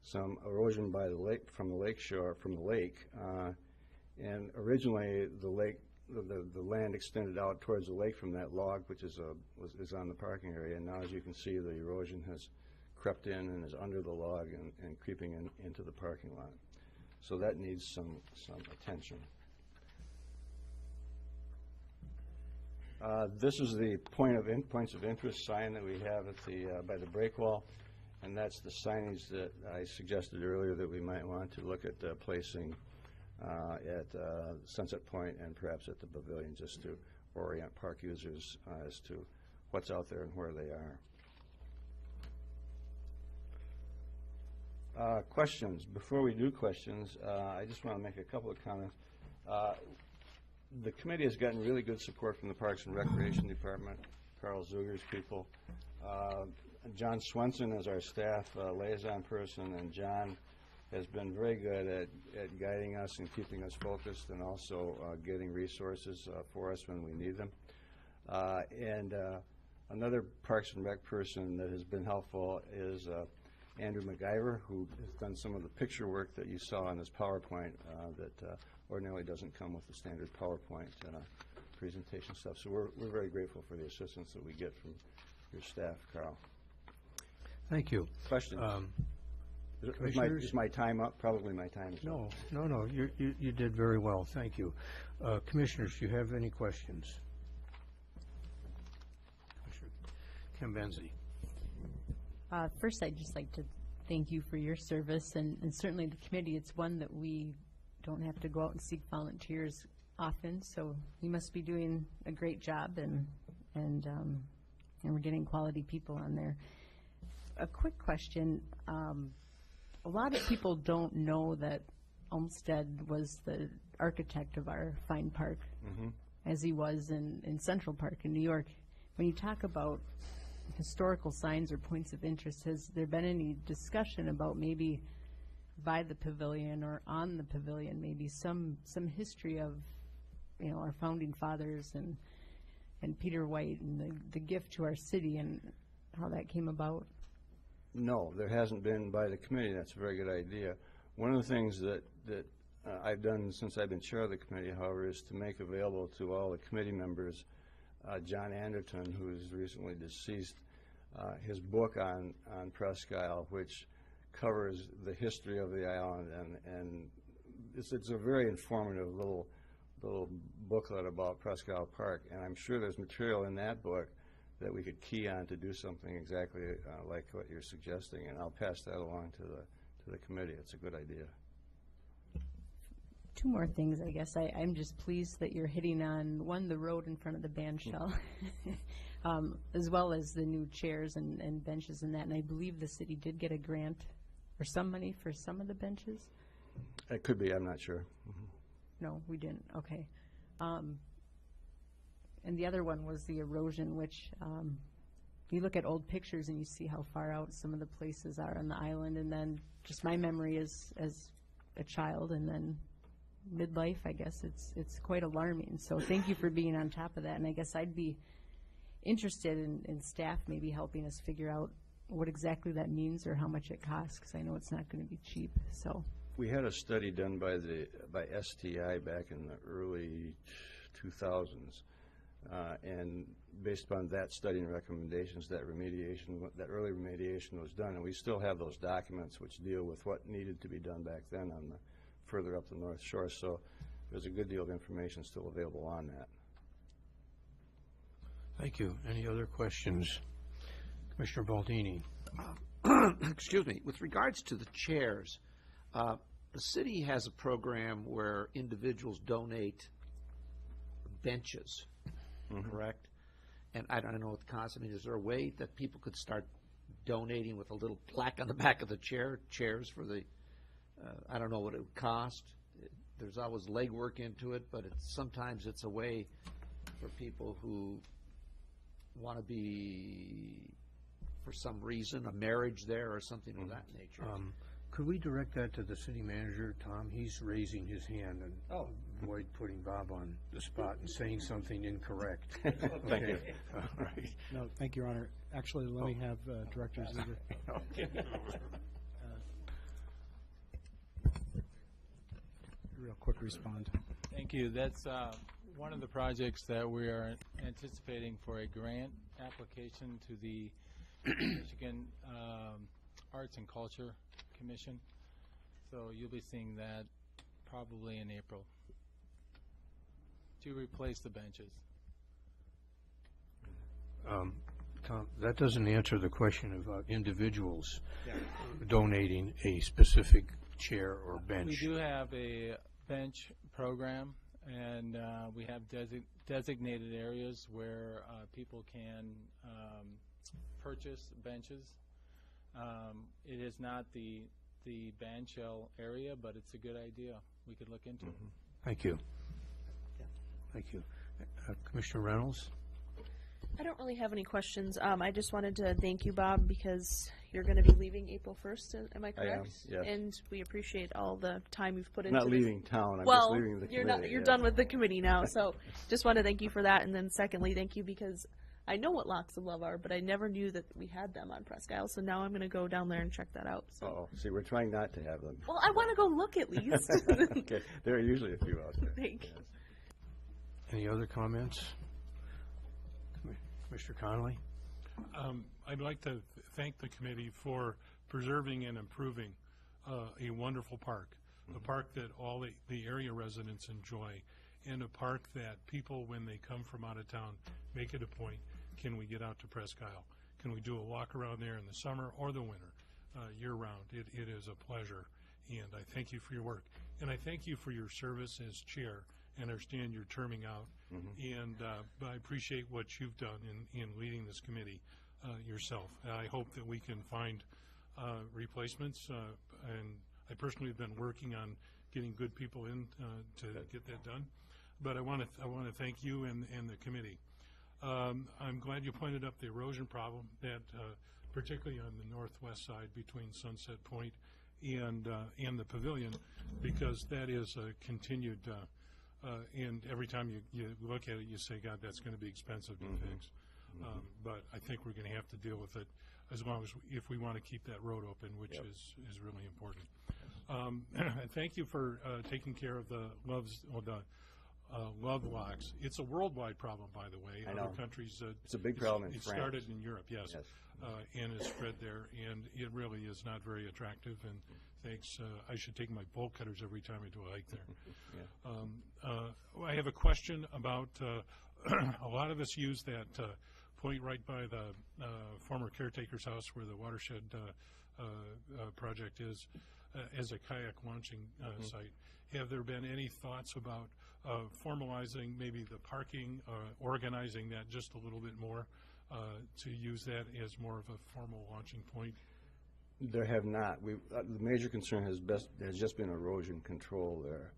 some erosion by the lake from the lake shore and originally the land extended out towards the lake from that log, which is on the parking area, and now as you can see, the erosion has crept in and is under the log and creeping into the parking lot. So that needs some attention. This is the points of interest sign that we have at by the break wall, and that's the signage that I suggested earlier that we might want to look at placing at Sunset Point and perhaps at the pavilion, just to orient park users as to what's out there and where they are. Questions. Before we do questions, I just want to make a couple of comments. The committee has gotten really good support from the Parks and Recreation Department, Carl Zuger's people. John Swenson is our staff liaison person, and John has been very good at guiding us and keeping us focused, and also getting resources for us when we need them. And another Parks and Rec person that has been helpful is Andrew McIver, who has done some of the picture work that you saw on this PowerPoint that ordinarily doesn't come with the standard PowerPoint presentation stuff. So we're very grateful for the assistance that we get from your staff, Carl. Thank you. Questions? Is my time up? Probably my time is up. No. You did very well. Thank you. Commissioners, do you have any questions? Kim Benzie. First, I'd just like to thank you for your service, and certainly the committee. It's one that we don't have to go out and seek volunteers often, so we must be doing a great job, and we're getting quality people on there. A quick question. A lot of people don't know that Olmsted was the architect of our fine park, as he was in Central Park in New York. When you talk about historical signs or points of interest, has there been any discussion about maybe by the pavilion or on the pavilion, maybe some history of, our founding fathers and Peter White and the gift to our city and how that came about? No, there hasn't been by the committee. That's a very good idea. One of the things that I've done since I've been chair of the committee, however, is to make available to all the committee members John Anderton, who is recently deceased, his book on Presque Isle, which covers the history of the island, and it's a very informative little booklet about Presque Isle Park, and I'm sure there's material in that book that we could key on to do something exactly like what you're suggesting, and I'll pass that along to the committee. It's a good idea. Two more things, I guess. I'm just pleased that you're hitting on, one, the road in front of the band shell, as well as the new chairs and benches and that. And I believe the city did get a grant or some money for some of the benches. It could be. I'm not sure. No, we didn't. Okay. And the other one was the erosion, which you look at old pictures and you see how far out some of the places are on the island. And then just my memory is as a child, and then midlife, I guess it's quite alarming. So thank you for being on top of that. And I guess I'd be interested in staff maybe helping us figure out what exactly that means or how much it costs, because I know it's not going to be cheap. So we had a study done by STI back in the early 2000s And based upon that study and recommendations, that early remediation was done. And we still have those documents which deal with what needed to be done back then on the further up the North Shore. So there's a good deal of information still available on that. Thank you. Any other questions? Commissioner Baldini. Excuse me. With regards to the chairs, the city has a program where individuals donate benches, correct? And I don't know what the cost. I mean, is there a way that people could start donating with a little plaque on the back of the chairs for the, I don't know what it would cost. There's always legwork into it, but sometimes it's a way for people who want to be, for some reason, a marriage there or something of that nature. Could we direct that to the city manager, Tom? He's raising his hand and avoid putting Bob on the spot and saying something incorrect. Thank you. All right. No, thank you, Your Honor. Actually, let me have Director Ziegler. Okay. Real quick respond. Thank you. That's one of the projects that we are anticipating for a grant application to the Michigan Arts and Culture Commission. So you'll be seeing that probably in April to replace the benches. Tom, that doesn't answer the question of individuals donating a specific chair or bench. We do have a bench program, and we have designated areas where people can purchase benches. It is not the band shell area, but it's a good idea. We could look into it. Thank you. Thank you. Commissioner Reynolds? I don't really have any questions. I just wanted to thank you, Bob, because you're going to be leaving April 1st. Am I correct? I am, yes. And we appreciate all the time you've put into Not this. leaving town. I'm Well, just leaving the committee. You're done with the committee now. So just want to thank you for that. And then secondly, thank you because I know what Locks of Love are, but I never knew that we had them on Presque Isle. So now I'm going to go down there and check that out. So. See, we're trying not to have them. Well, I want to go look at least. Okay, there are usually a few out there. Thank you. Yes. Any other comments? Mr. Connolly? I'd like to thank the committee for preserving and improving a wonderful park, a park that all the area residents enjoy, and a park that people, when they come from out of town, make it a point, can we get out to Presque Isle? Can we do a walk around there in the summer or the winter, year-round? It is a pleasure, and I thank you for your work. And I thank you for your service as chair, and I understand you're terming out, and I appreciate what you've done in leading this committee yourself. I hope that we can find replacements, and I personally have been working on getting good people in to get that done. But I want to thank you and the committee. I'm glad you pointed up the erosion problem that particularly on the northwest side between Sunset Point and the pavilion, because that is a continued and every time you look at it, you say, God, that's going to be expensive to fix. But I think we're going to have to deal with it as long as if we want to keep that road open, which is really important. Thank you for taking care of the love locks. It's a worldwide problem, by the way. I know. Other countries. It's a big problem in France. It started in Europe, yes. And it's spread there, and it really is not very attractive. And thanks. I should take my bolt cutters every time I do a hike there. I have a question about a lot of us use that point right by the former caretaker's house where the watershed project is as a kayak launching site. Have there been any thoughts about formalizing maybe the parking, organizing that just a little bit more to use that as more of a formal launching point? There have not. The major concern has just been erosion control there.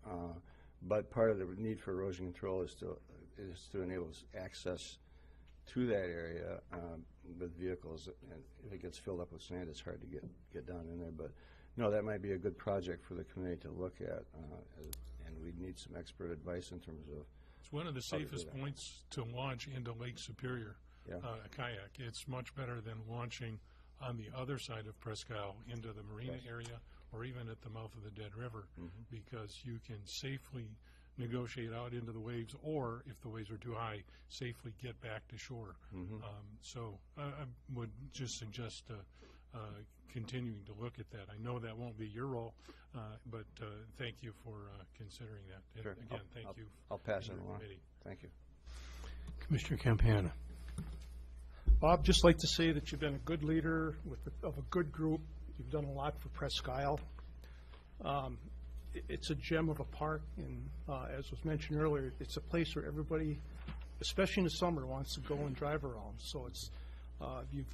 But part of the need for erosion control is to enable access to that area with vehicles. And if it gets filled up with sand, it's hard to get down in there. But no, that might be a good project for the committee to look at, and we need some expert advice in terms of. It's one of the safest points to launch into Lake Superior, a kayak. It's much better than launching on the other side of Presque Isle into the marina area or even at the mouth of the Dead River, because you can safely negotiate out into the waves, or if the waves are too high, safely get back to shore. So I would just suggest continuing to look at that. I know that won't be your role, but thank you for considering that. And Sure. again, thank you. I'll pass it and your along. committee. Thank you. Commissioner Campana. Bob, just like to say that you've been a good leader of a good group. You've done a lot for Presque Isle. It's a gem of a park, and as was mentioned earlier, it's a place where everybody, especially in the summer, wants to go and drive around. So it's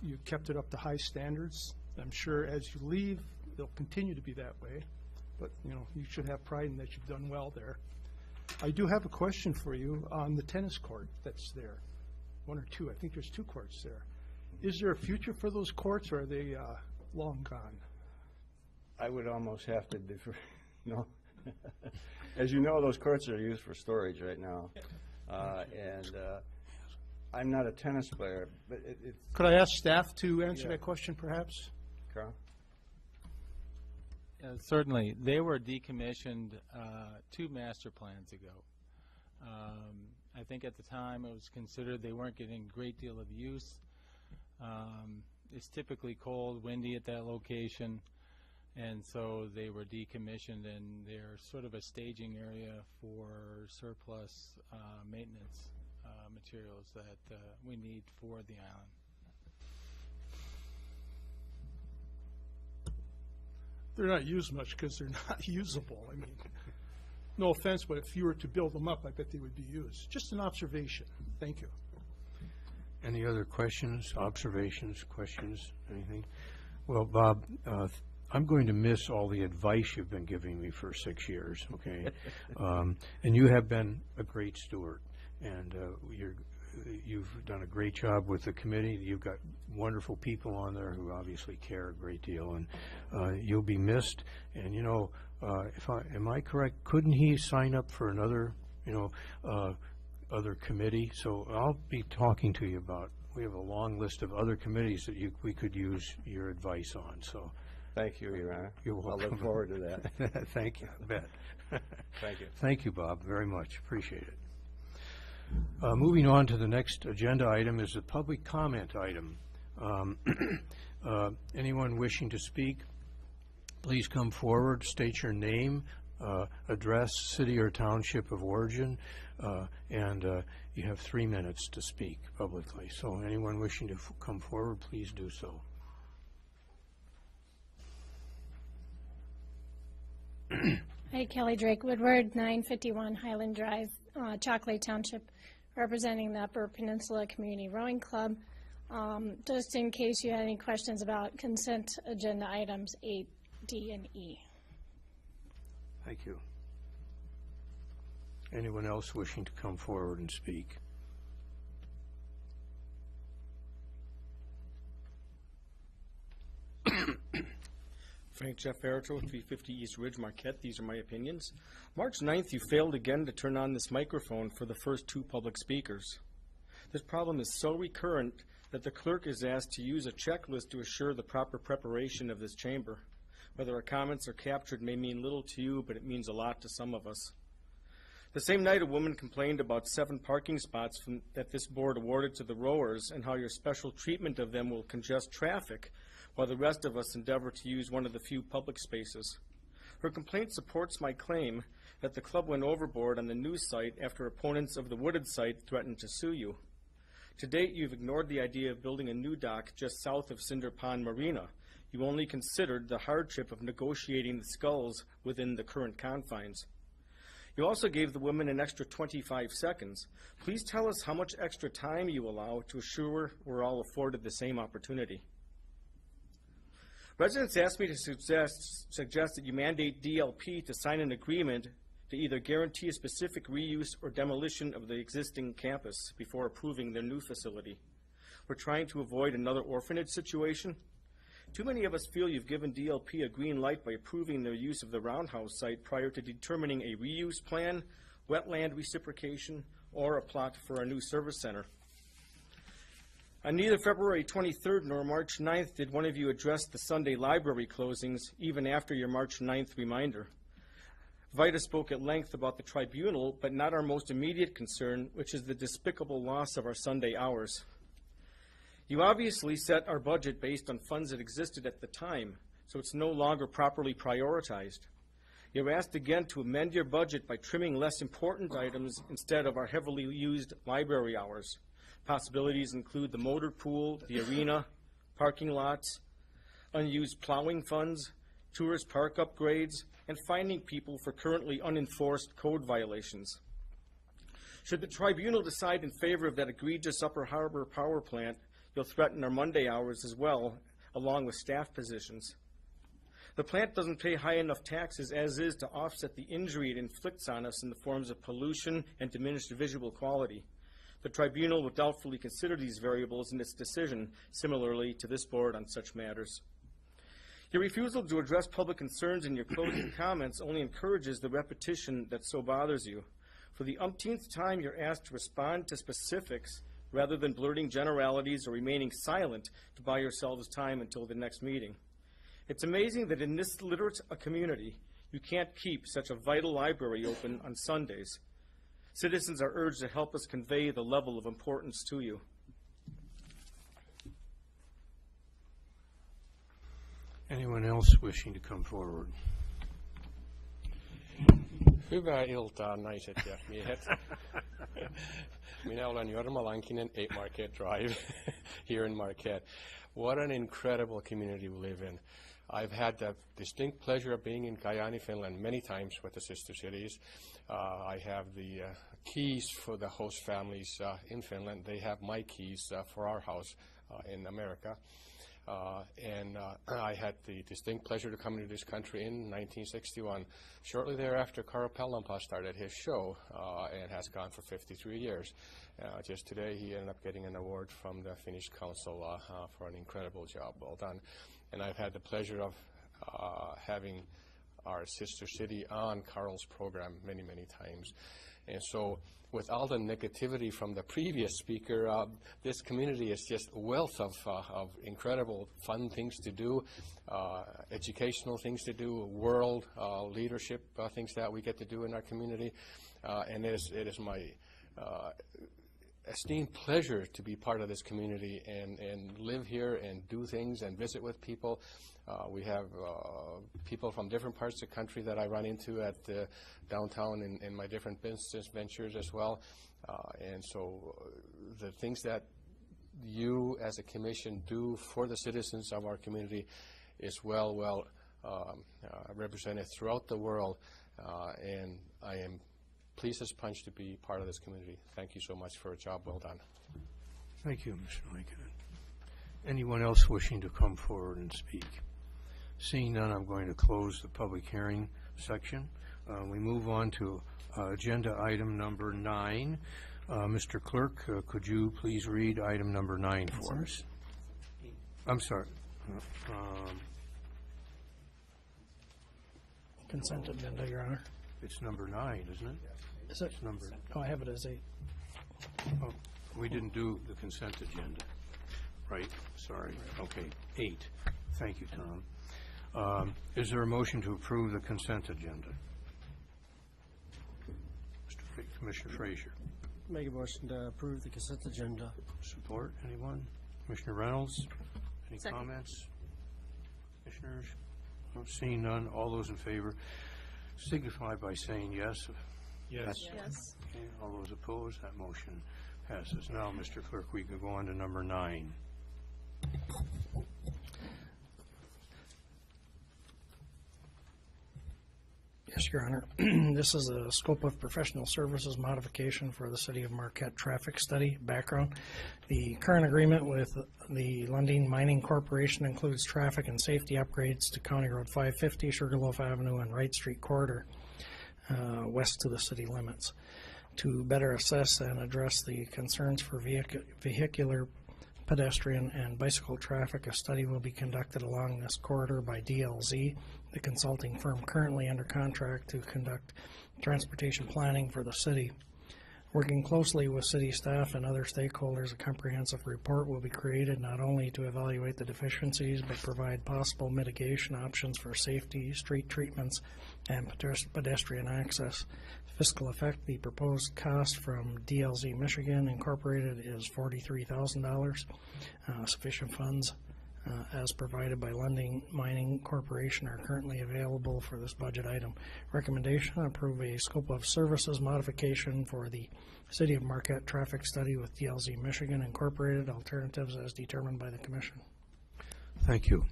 you've kept it up to high standards. I'm sure as you leave, they'll continue to be that way. But you should have pride in that you've done well there. I do have a question for you on the tennis court that's there. One or two. I think there's 2 courts there. Is there a future for those courts, or are they long gone? I would almost have to defer. No. As you know, those courts are used for storage right now. And I'm not a tennis player, but it's... Could I ask staff to answer that question, perhaps? Carl? Certainly. They were decommissioned 2 master plans ago. I think at the time it was considered they weren't getting a great deal of use. It's typically cold, windy at that location, and so they were decommissioned, and they're sort of a staging area for surplus maintenance materials that we need for the island. They're not used much because they're not usable. I mean, no offense, but if you were to build them up, I bet they would be used. Just an observation. Thank you. Any other questions, observations, questions, anything? Well, Bob, I'm going to miss all the advice you've been giving me for 6 years, okay? And you have been a great steward, and you've done a great job with the committee. You've got wonderful people on there who obviously care a great deal, and you'll be missed. And am I correct? Couldn't he sign up for another, other committee? So I'll be talking to you about. We have a long list of other committees that we could use your advice on. So. Thank you, Your Honor. You're welcome. I'll look forward to that. Thank you. I bet. Thank you. Thank you, Bob, very much. Appreciate it. Moving on to the next agenda item is a public comment item. Anyone wishing to speak, please come forward, state your name, address, city or township of origin, and you have 3 minutes to speak publicly. So anyone wishing to come forward, please do so. Hi, Kelly Drake Woodward, 951 Highland Drive, Chocolate Township, representing the Upper Peninsula Community Rowing Club. Just in case you had any questions about consent agenda items 8, D, and E. Thank you. Anyone else wishing to come forward and speak? Frank Jeff Ferrito, 350 East Ridge, Marquette. These are my opinions. March 9th, you failed again to turn on this microphone for the first 2 public speakers. This problem is so recurrent that the clerk is asked to use a checklist to assure the proper preparation of this chamber. Whether our comments are captured may mean little to you, but it means a lot to some of us. The same night, a woman complained about 7 parking spots that this board awarded to the rowers and how your special treatment of them will congest traffic, while the rest of us endeavor to use one of the few public spaces. Her complaint supports my claim that the club went overboard on the new site after opponents of the wooded site threatened to sue you. To date, you've ignored the idea of building a new dock just south of Cinder Pond Marina. You only considered the hardship of negotiating the sculls within the current confines. You also gave the women an extra 25 seconds. Please tell us how much extra time you allow to assure we're all afforded the same opportunity. Residents asked me to suggest that you mandate DLP to sign an agreement to either guarantee a specific reuse or demolition of the existing campus before approving their new facility. We're trying to avoid another orphanage situation. Too many of us feel you've given DLP a green light by approving their use of the Roundhouse site prior to determining a reuse plan, wetland reciprocation, or a plot for a new service center. On neither February 23rd nor March 9th did one of you address the Sunday library closings, even after your March 9th reminder. Vita spoke at length about the tribunal, but not our most immediate concern, which is the despicable loss of our Sunday hours. You obviously set our budget based on funds that existed at the time, so it's no longer properly prioritized. You're asked again to amend your budget by trimming less important items instead of our heavily used library hours. Possibilities include the motor pool, the arena, parking lots, unused plowing funds, tourist park upgrades, and finding people for currently unenforced code violations. Should the tribunal decide in favor of that egregious Upper Harbor power plant, you'll threaten our Monday hours as well, along with staff positions. The plant doesn't pay high enough taxes as is to offset the injury it inflicts on us in the forms of pollution and diminished visual quality. The tribunal will doubtfully consider these variables in its decision, similarly to this board on such matters. Your refusal to address public concerns in your closing comments only encourages the repetition that so bothers you. For the umpteenth time, you're asked to respond to specifics rather than blurting generalities or remaining silent to buy yourselves time until the next meeting. It's amazing that in this literate community, you can't keep such a vital library open on Sundays. Citizens are urged to help us convey the level of importance to you. Anyone else wishing to come forward? Hyvää iltaa, naiset ja miehet. Minä olen Jorma Lankinen, 8 Marquette Drive, here in Marquette. What an incredible community we live in. I've had the distinct pleasure of being in Kajaani, Finland many times with the sister cities. I have the keys for the host families in Finland. They have my keys for our house in America. I had the distinct pleasure to come into this country in 1961. Shortly thereafter, Karo Pellampa started his show and has gone for 53 years. Just today, he ended up getting an award from the Finnish Council for an incredible job. Well done. And I've had the pleasure of having our sister city on Carl's program many, many times. And so with all the negativity from the previous speaker, this community is just a wealth of incredible fun things to do, educational things to do, world leadership things that we get to do in our community. And it is my esteemed pleasure to be part of this community and live here and do things and visit with people. We have people from different parts of the country that I run into at downtown in my different business ventures as well. And so the things that you as a commission do for the citizens of our community is well represented throughout the world. And I am pleased as punch to be part of this community. Thank you so much for a job well done. Thank you, Mr. Lincoln. Anyone else wishing to come forward and speak? Seeing none, I'm going to close the public hearing section. We move on to agenda item number 9. Mr. Clerk, could you please read item number 9 for us? I'm sorry. Consent agenda, Your Honor. It's number 9, isn't it? Is it? It's number. Oh, I have it as 8. Oh, we didn't do the consent agenda. Right, sorry. Okay, 8. Thank you, Tom. Is there a motion to approve the consent agenda? Commissioner Frazier. Make a motion to approve the consent agenda. Support, anyone? Commissioner Reynolds, any Second. comments? Commissioners? Seeing none, all those in favor signify by saying yes. Yes. Yes. Okay, all those opposed, that motion passes. Now, Mr. Clerk, we can go on to number 9. Yes, Your Honor. This is a scope of professional services modification for the City of Marquette traffic study. Background: the current agreement with the Lundin Mining Corporation includes traffic and safety upgrades to County Road 550, Sugarloaf Avenue, and Wright Street corridor west to the city limits. To better assess and address the concerns for vehicular, pedestrian, and bicycle traffic, a study will be conducted along this corridor by DLZ, the consulting firm currently under contract to conduct transportation planning for the city. Working closely with city staff and other stakeholders, a comprehensive report will be created not only to evaluate the deficiencies, but provide possible mitigation options for safety, street treatments, and pedestrian access. Fiscal effect, the proposed cost from DLZ Michigan Incorporated is $43,000. Sufficient funds as provided by Lundin Mining Corporation are currently available for this budget item. Recommendation, approve a scope of services modification for the City of Marquette traffic study with DLZ Michigan Incorporated, alternatives as determined by the Commission. Thank you.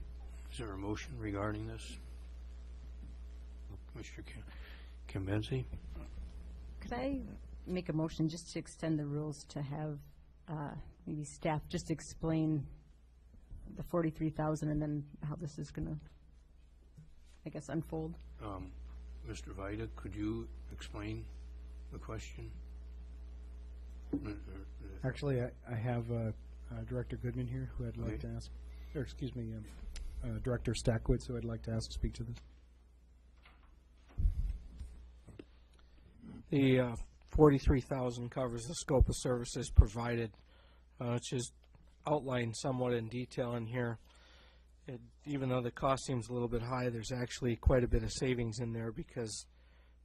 Is there a motion regarding this? Mr. Kimbenzi? Could I make a motion just to extend the rules to have maybe staff just explain the 43,000 and then how this is going to, I guess, unfold? Mr. Vida, could you explain the question? Actually, I have Director Goodman here who I'd like to ask, or excuse me, Director Stackwitz who I'd like to ask to speak to this. The 43,000 covers the scope of services provided, which is outlined somewhat in detail in here. Even though the cost seems a little bit high, there's actually quite a bit of savings in there because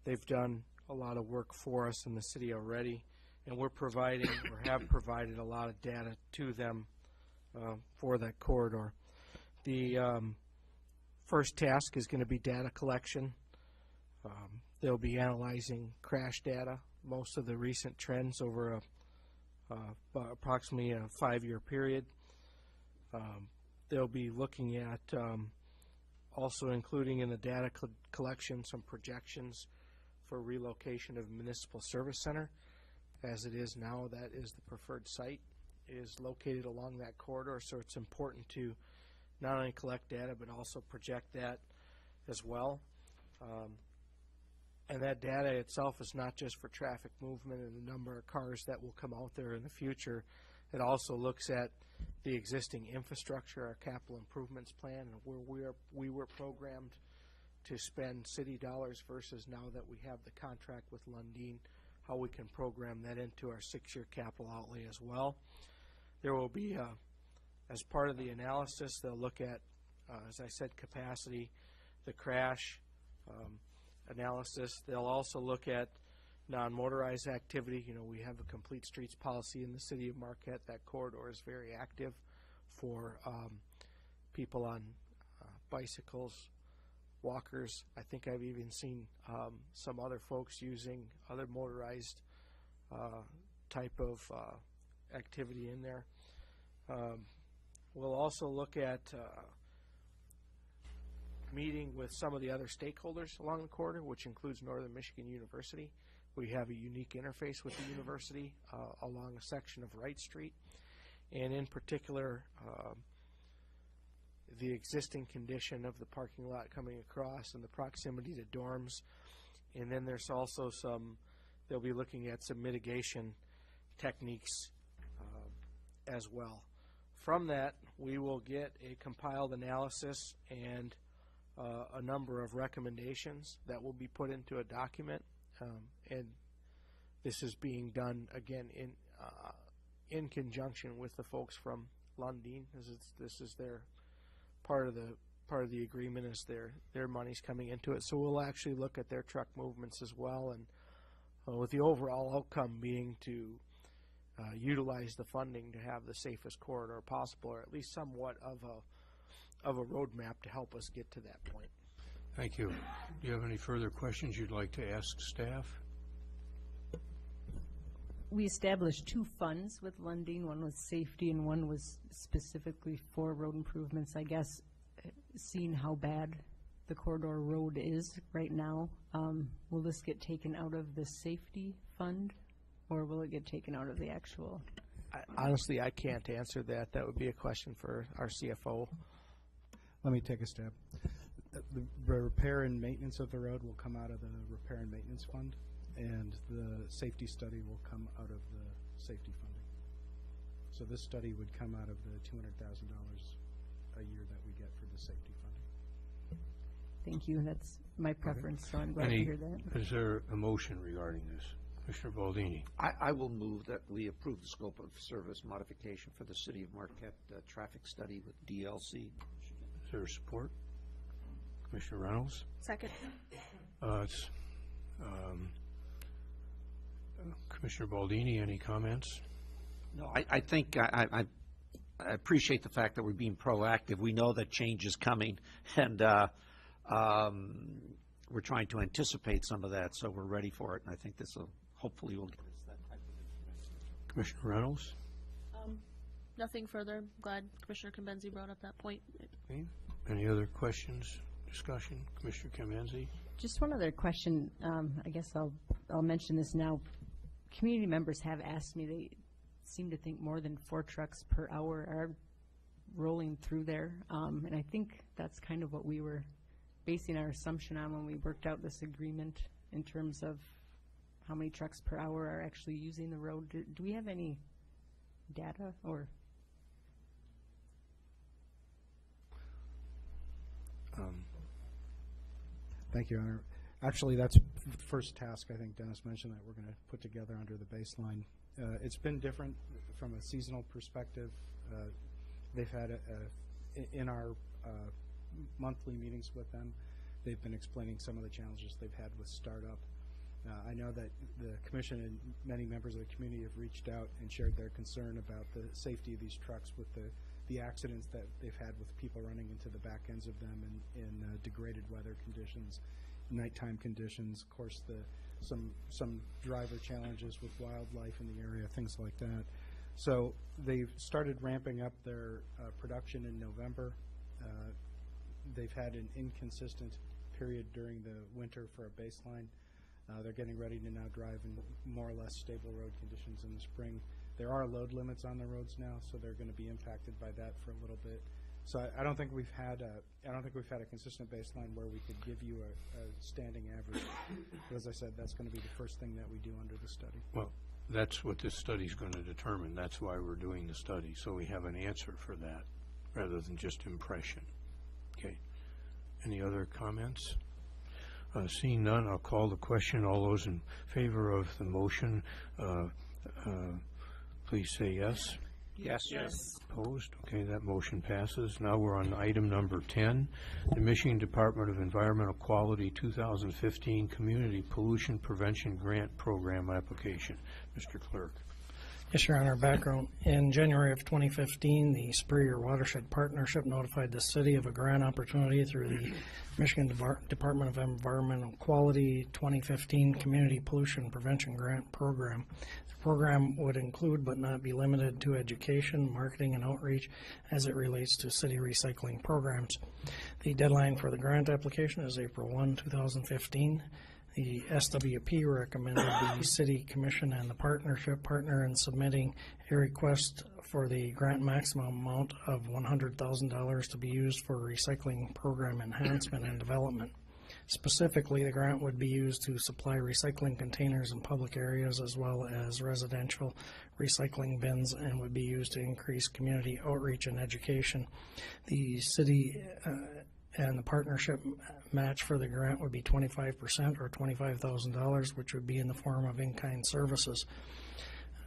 they've done a lot of work for us in the city already, and we're providing or have provided a lot of data to them for that corridor. The first task is going to be data collection. They'll be analyzing crash data, most of the recent trends over approximately a 5-year period. They'll be looking at also including in the data collection some projections for relocation of municipal service center. As it is now, that is the preferred site, is located along that corridor, so it's important to not only collect data but also project that as well. And that data itself is not just for traffic movement and the number of cars that will come out there in the future. It also looks at the existing infrastructure, our capital improvements plan, and where we were programmed to spend city dollars versus now that we have the contract with Lundin, how we can program that into our 6-year capital outlay as well. There will be, as part of the analysis, they'll look at, as I said, capacity, the crash analysis. They'll also look at non-motorized activity. You know, we have a complete streets policy in the city of Marquette. That corridor is very active for people on bicycles, walkers. I think I've even seen some other folks using other motorized type of activity in there. We'll also look at meeting with some of the other stakeholders along the corridor, which includes Northern Michigan University. We have a unique interface with the university along a section of Wright Street, and in particular the existing condition of the parking lot coming across and the proximity to dorms. And then there's also they'll be looking at some mitigation techniques as well. From that, we will get a compiled analysis and a number of recommendations that will be put into a document, and this is being done again in conjunction with the folks from Lundin. This is their part of the agreement, is their money's coming into it. So we'll actually look at their truck movements as well, and with the overall outcome being to utilize the funding to have the safest corridor possible, or at least somewhat of a roadmap to help us get to that point. Thank you. Do you have any further questions you'd like to ask staff? We established 2 funds with Lundin. One was safety and one was specifically for road improvements. I guess seeing how bad the corridor road is right now, will this get taken out of the safety fund, or will it get taken out of the actual? Honestly, I can't answer that. That would be a question for our CFO. Let me take a stab. The repair and maintenance of the road will come out of the repair and maintenance fund, and the safety study will come out of the safety funding. So this study would come out of the $200,000 a year that we get for the safety funding. Thank you. That's my preference, so I'm glad to hear that. Is there a motion regarding this? Commissioner Baldini. I will move that we approve the scope of service modification for the City of Marquette traffic study with DLC. Is there support? Commissioner Reynolds? Second. It's, Commissioner Baldini, any comments? No, I think I appreciate the fact that we're being proactive. We know that change is coming, and we're trying to anticipate some of that, so we're ready for it. And I think this will hopefully will get us that type of information. Commissioner Reynolds? Nothing further. Glad Commissioner Kimbenzi brought up that point. Okay. Any other questions, discussion? Commissioner Kimbenzi? Just one other question. I guess I'll mention this now. Community members have asked me, they seem to think more than 4 trucks per hour are rolling through there. And I think that's kind of what we were basing our assumption on when we worked out this agreement in terms of how many trucks per hour are actually using the road. Do we have any data or? Thank you, Honor. Actually, that's the first task I think Dennis mentioned that we're going to put together under the baseline. It's been different from a seasonal perspective. They've had, in our monthly meetings with them, they've been explaining some of the challenges they've had with startup. I know that the Commission and many members of the community have reached out and shared their concern about the safety of these trucks with the accidents that they've had with people running into the back ends of them in degraded weather conditions, nighttime conditions, of course some driver challenges with wildlife in the area, things like that. So they've started ramping up their production in November. They've had an inconsistent period during the winter for a baseline. They're getting ready to now drive in more or less stable road conditions in the spring. There are load limits on the roads now, so they're going to be impacted by that for a little bit. So I don't think we've had a consistent baseline where we could give you a standing average. But as I said, that's going to be the first thing that we do under the study. Well, that's what this study is going to determine. That's why we're doing the study, so we have an answer for that rather than just impression. Okay. Any other comments? Seeing none, I'll call the question. All those in favor of the motion, please say yes. Yes. Yes. Opposed? Okay, that motion passes. Now we're on item number 10, the Michigan Department of Environmental Quality 2015 Community Pollution Prevention Grant Program application. Mr. Clerk. Yes, Your Honor. Background. In January of 2015, the Superior Watershed Partnership notified the city of a grant opportunity through the Michigan Department of Environmental Quality 2015 Community Pollution Prevention Grant Program. The program would include but not be limited to education, marketing, and outreach as it relates to city recycling programs. The deadline for the grant application is April 1, 2015. The SWP recommended the City Commission and the partnership partner in submitting a request for the grant maximum amount of $100,000 to be used for recycling program enhancement and development. Specifically, the grant would be used to supply recycling containers in public areas as well as residential recycling bins and would be used to increase community outreach and education. The city and the partnership match for the grant would be 25% or $25,000, which would be in the form of in-kind services.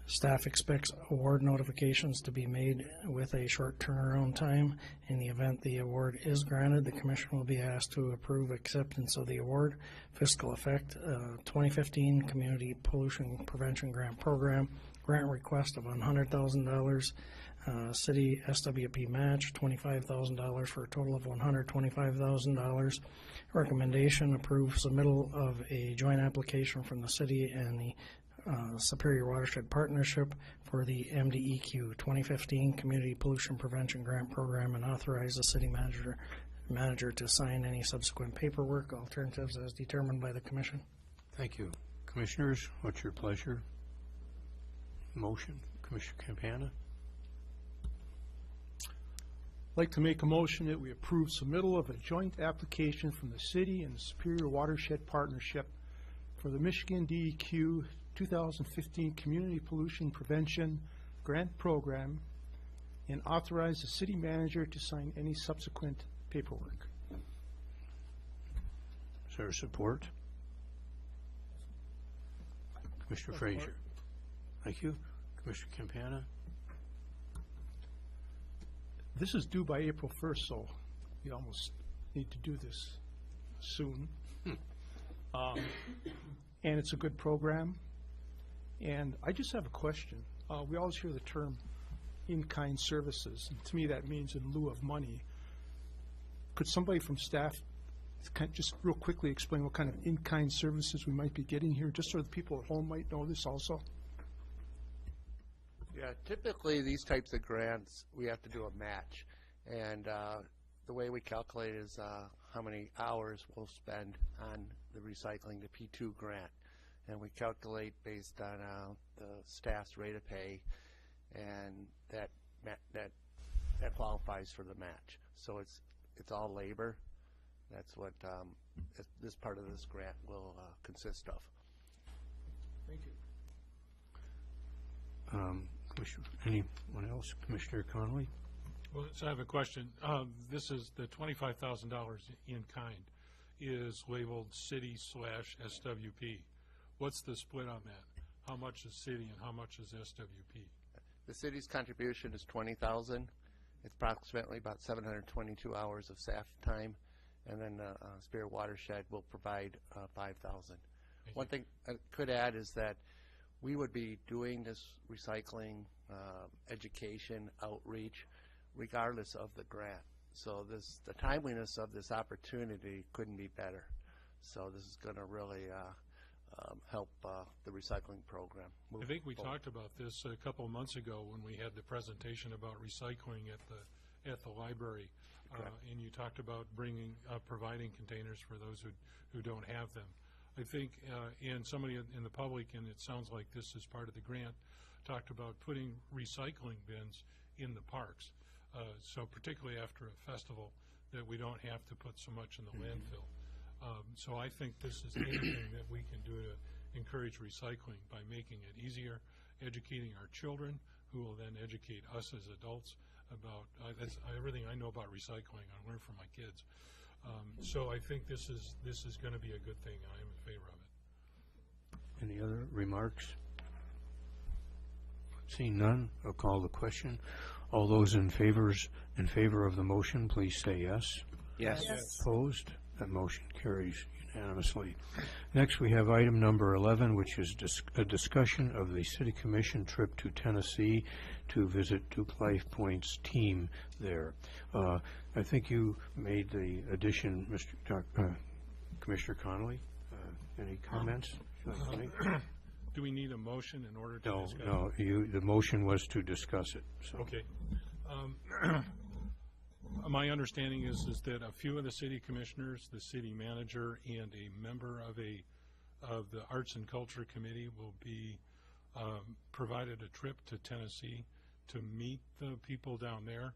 Staff expects award notifications to be made with a short turnaround time. In the event the award is granted, the Commission will be asked to approve acceptance of the award. Fiscal effect, 2015 Community Pollution Prevention Grant Program, grant request of $100,000. City SWP match, $25,000 for a total of $125,000. Recommendation, approve submittal of a joint application from the city and the Superior Watershed Partnership for the MDEQ 2015 Community Pollution Prevention Grant Program and authorize the city manager to sign any subsequent paperwork, alternatives as determined by the Commission. Thank you. Commissioners, what's your pleasure? Motion. Commissioner Campana. I'd like to make a motion that we approve submittal of a joint application from the city and the Superior Watershed Partnership for the Michigan DEQ 2015 Community Pollution Prevention Grant Program and authorize the city manager to sign any subsequent paperwork. Is there support? Commissioner Frazier. Thank you. Commissioner Campana. This is due by April 1st, so we almost need to do this soon. And it's a good program. And I just have a question. We always hear the term in-kind services. And to me, that means in lieu of money. Could somebody from staff just real quickly explain what kind of in-kind services we might be getting here, just so the people at home might know this also? Yeah, typically these types of grants, we have to do a match. And the way we calculate is how many hours we'll spend on the recycling, the P2 grant. And we calculate based on the staff's rate of pay, and that qualifies for the match. So it's all labor. That's what this part of this grant will consist of. Thank you. Anyone else? Commissioner Connolly? Well, so I have a question. This is the $25,000 in kind is labeled city/SWP. What's the split on that? How much is city and how much is SWP? The city's contribution is $20,000. It's approximately about 722 hours of staff time, and then Spirit Watershed will provide 5,000. One thing I could add is that we would be doing this recycling education outreach regardless of the grant. So the timeliness of this opportunity couldn't be better. So this is going to really help the recycling program move I think we forward. talked about this a couple of months ago when we had the presentation about recycling at the library, and you talked about providing containers for those who don't have them. I think, and somebody in the public, and it sounds like this is part of the grant, talked about putting recycling bins in the parks. So particularly after a festival, that we don't have to put so much in the landfill. So I think this is anything that we can do to encourage recycling by making it easier, educating our children, who will then educate us as adults about everything I know about recycling. I learn from my kids. So I think this is going to be a good thing. I am in favor of it. Any other remarks? Seeing none, I'll call the question. All those in favor of the motion, please say yes. Yes. Yes. Opposed? That motion carries unanimously. Next, we have item number 11, which is a discussion of the City Commission trip to Tennessee to visit Duke Life Point's team there. I think you made the addition, Commissioner Connolly. Any comments? Do we need a motion in order to discuss? No, the motion was to discuss it. So. Okay. My understanding is that a few of the city commissioners, the city manager, and a member of the Arts and Culture Committee will be provided a trip to Tennessee to meet the people down there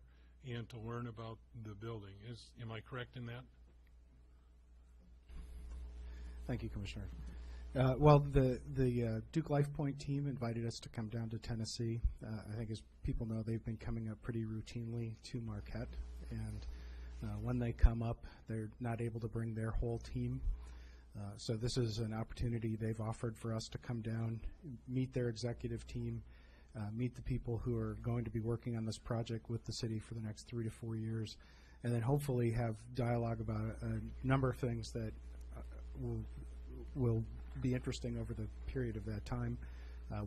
and to learn about the building. Am I correct in that? Thank you, Commissioner. Well, the Duke Life Point team invited us to come down to Tennessee. I think as people know, they've been coming up pretty routinely to Marquette. And when they come up, they're not able to bring their whole team. So this is an opportunity they've offered for us to come down, meet their executive team, meet the people who are going to be working on this project with the city for the next 3 to 4 years, and then hopefully have dialogue about a number of things that will be interesting over the period of that time.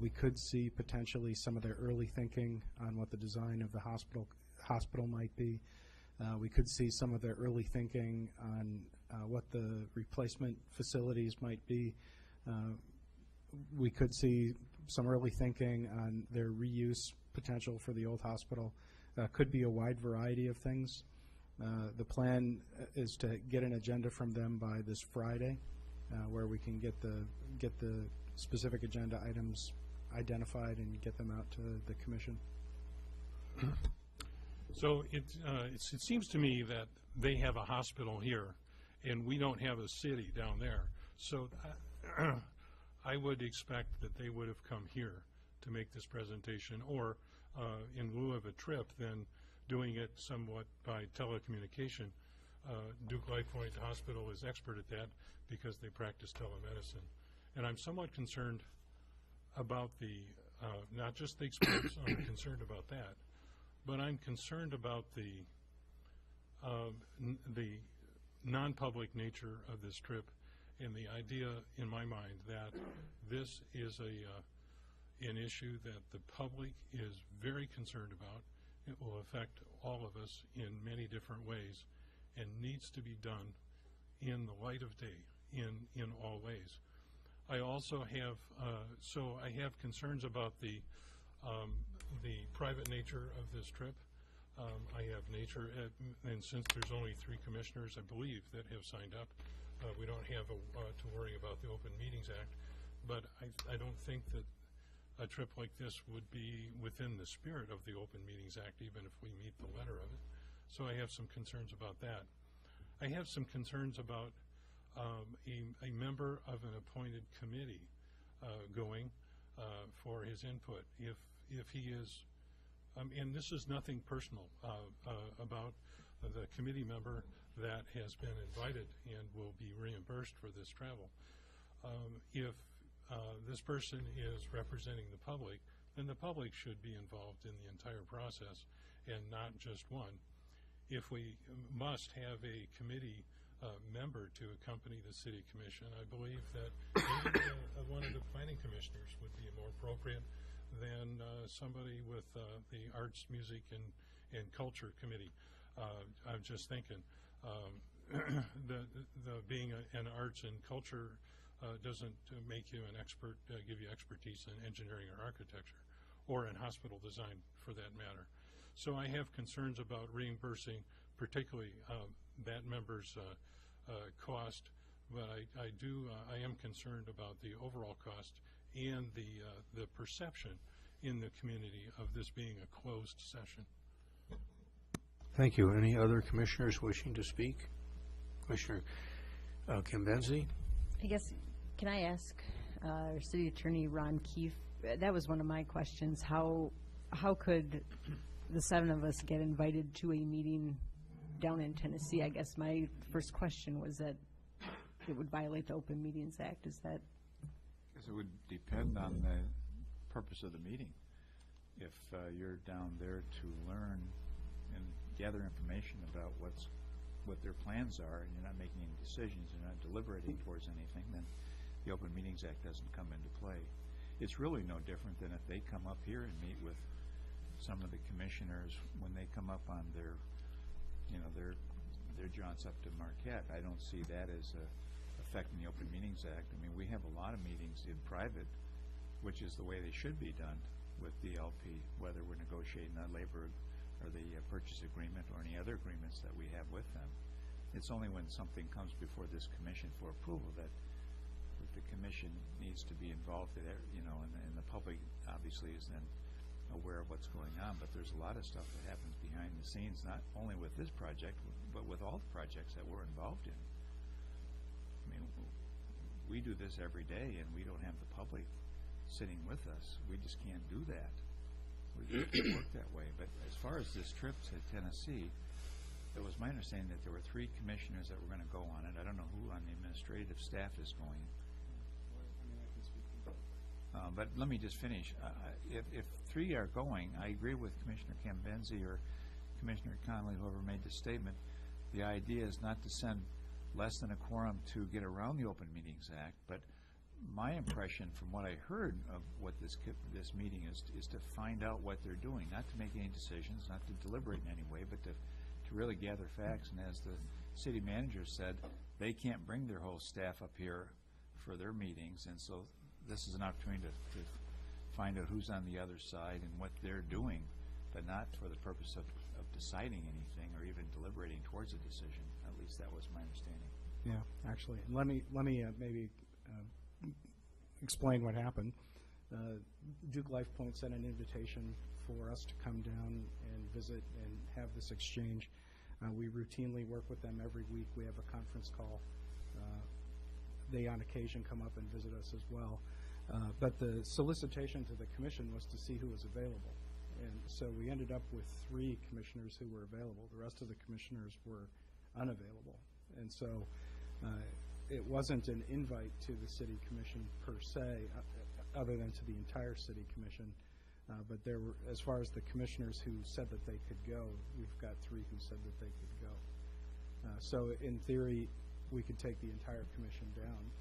We could see potentially some of their early thinking on what the design of the hospital might be. We could see some of their early thinking on what the replacement facilities might be. We could see some early thinking on their reuse potential for the old hospital. Could be a wide variety of things. The plan is to get an agenda from them by this Friday, where we can get the specific agenda items identified and get them out to the commission. So it seems to me that they have a hospital here, and we don't have a city down there. So I would expect that they would have come here to make this presentation, or in lieu of a trip, then doing it somewhat by telecommunication. Duke Life Point Hospital is expert at that because they practice telemedicine. And I'm somewhat concerned about the, not just the expense, I'm concerned about that, but I'm concerned about the non-public nature of this trip and the idea in my mind that this is an issue that the public is very concerned about. It will affect all of us in many different ways and needs to be done in the light of day in all ways. I also have, so I have concerns about the private nature of this trip. I have and since there's only 3 commissioners, I believe, that have signed up, we don't have to worry about the Open Meetings Act. But I don't think that a trip like this would be within the spirit of the Open Meetings Act, even if we meet the letter of it. So I have some concerns about that. I have some concerns about a member of an appointed committee going for his input. If he is, and this is nothing personal about the committee member that has been invited and will be reimbursed for this travel. If this person is representing the public, then the public should be involved in the entire process and not just one. If we must have a committee member to accompany the city commission, I believe that maybe one of the planning commissioners would be more appropriate than somebody with the arts, music, and culture committee. I'm just thinking the being an arts and culture doesn't make you an expert, give you expertise in engineering or architecture, or in hospital design for that matter. So I have concerns about reimbursing, particularly that member's cost, but I am concerned about the overall cost and the perception in the community of this being a closed session. Thank you. Any other commissioners wishing to speak? Commissioner Kimbenzi? I guess, can I ask our City Attorney Ron Keefe, that was one of my questions, how could the 7 of us get invited to a meeting down in Tennessee? I guess my first question was that it would violate the Open Meetings Act. Is that? Because it would depend on the purpose of the meeting. If you're down there to learn and gather information about what their plans are, and you're not making any decisions, you're not deliberating towards anything, then the Open Meetings Act doesn't come into play. It's really no different than if they come up here and meet with some of the commissioners when they come up on their jaunts up to Marquette. I don't see that as affecting the Open Meetings Act. I mean, we have a lot of meetings in private, which is the way they should be done with the LP, whether we're negotiating a labor or the purchase agreement or any other agreements that we have with them. It's only when something comes before this commission for approval that the commission needs to be involved in it, and the public obviously is then aware of what's going on. But there's a lot of stuff that happens behind the scenes, not only with this project, but with all the projects that we're involved in. I mean, we do this every day, and we don't have the public sitting with us. We just can't do that. We just can't work that way. But as far as this trip to Tennessee, it was my understanding that there were 3 commissioners that were going to go on it. I don't know who on the administrative staff is going. But let me just finish. If 3 are going, I agree with Commissioner Kimbenzi or Commissioner Connolly, whoever made the statement. The idea is not to send less than a quorum to get around the Open Meetings Act, but my impression from what I heard of what this meeting is to find out what they're doing, not to make any decisions, not to deliberate in any way, but to really gather facts. And as the city manager said, they can't bring their whole staff up here for their meetings, and so this is an opportunity to find out who's on the other side and what they're doing, but not for the purpose of deciding anything or even deliberating towards a decision. At least that was my understanding. Yeah, actually, let me maybe explain what happened. Duke Life Point sent an invitation for us to come down and visit and have this exchange. We routinely work with them every week. We have a conference call. They on occasion come up and visit us as well. But the solicitation to the commission was to see who was available. And so we ended up with 3 commissioners who were available. The rest of the commissioners were unavailable. And so it wasn't an invite to the city commission per se. other than to the entire city commission. But there were, as far as the commissioners who said that they could go, we've got 3 who said that they could go. So in theory, we could take the entire commission down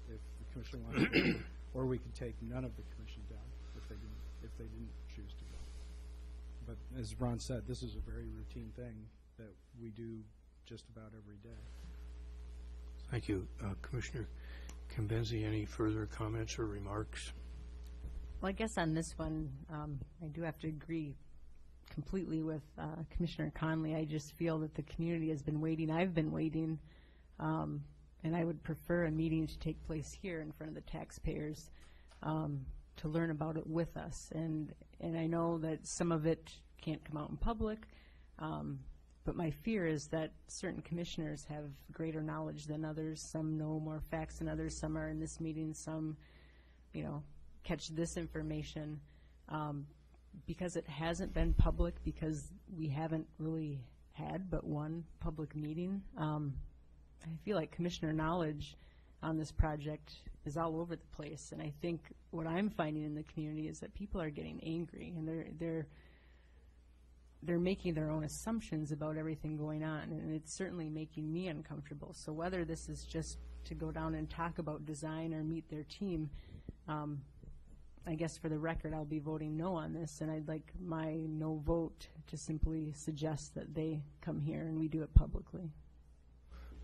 if the commission wanted to go, or we could take none of the commission down if they didn't choose to go. But as Ron said, this is a very routine thing that we do just about every day. Thank you. Commissioner Kimbenzi, any further comments or remarks? Well, I guess on this one, I do have to agree completely with Commissioner Conley. I just feel that the community has been waiting. I've been waiting, and I would prefer a meeting to take place here in front of the taxpayers to learn about it with us. And I know that some of it can't come out in public, but my fear is that certain commissioners have greater knowledge than others. Some know more facts than others. Some are in this meeting. Some, catch this information. Because it hasn't been public, because we haven't really had but one public meeting, I feel like commissioner knowledge on this project is all over the place. And I think what I'm finding in the community is that people are getting angry, and they're making their own assumptions about everything going on, and it's certainly making me uncomfortable. So whether this is just to go down and talk about design or meet their team, I guess for the record, I'll be voting no on this, and I'd like my no vote to simply suggest that they come here and we do it publicly.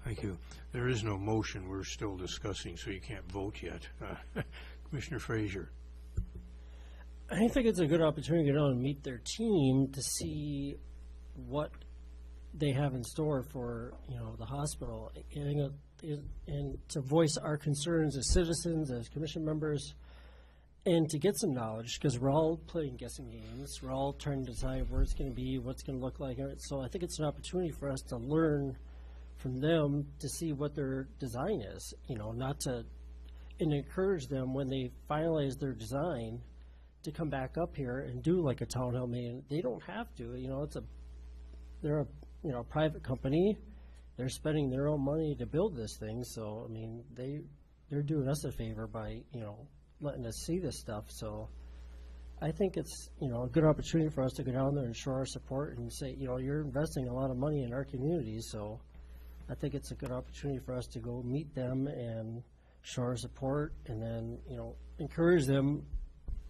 Thank you. There is no motion. We're still discussing, so you can't vote yet. Commissioner Frazier. I think it's a good opportunity to go down and meet their team to see what they have in store for, the hospital, and to voice our concerns as citizens, as commission members, and to get some knowledge, because we're all playing guessing games. We're all trying to decide where it's going to be, what's going to look like. So I think it's an opportunity for us to learn from them, to see what their design is, and encourage them when they finalize their design to come back up here and do like a town hall meeting. They don't have to, they're a private company. They're spending their own money to build this thing. So, they're doing us a favor by, letting us see this stuff. So I think it's, a good opportunity for us to go down there and show our support and say, you're investing a lot of money in our community. So I think it's a good opportunity for us to go meet them and show our support, and then, encourage them,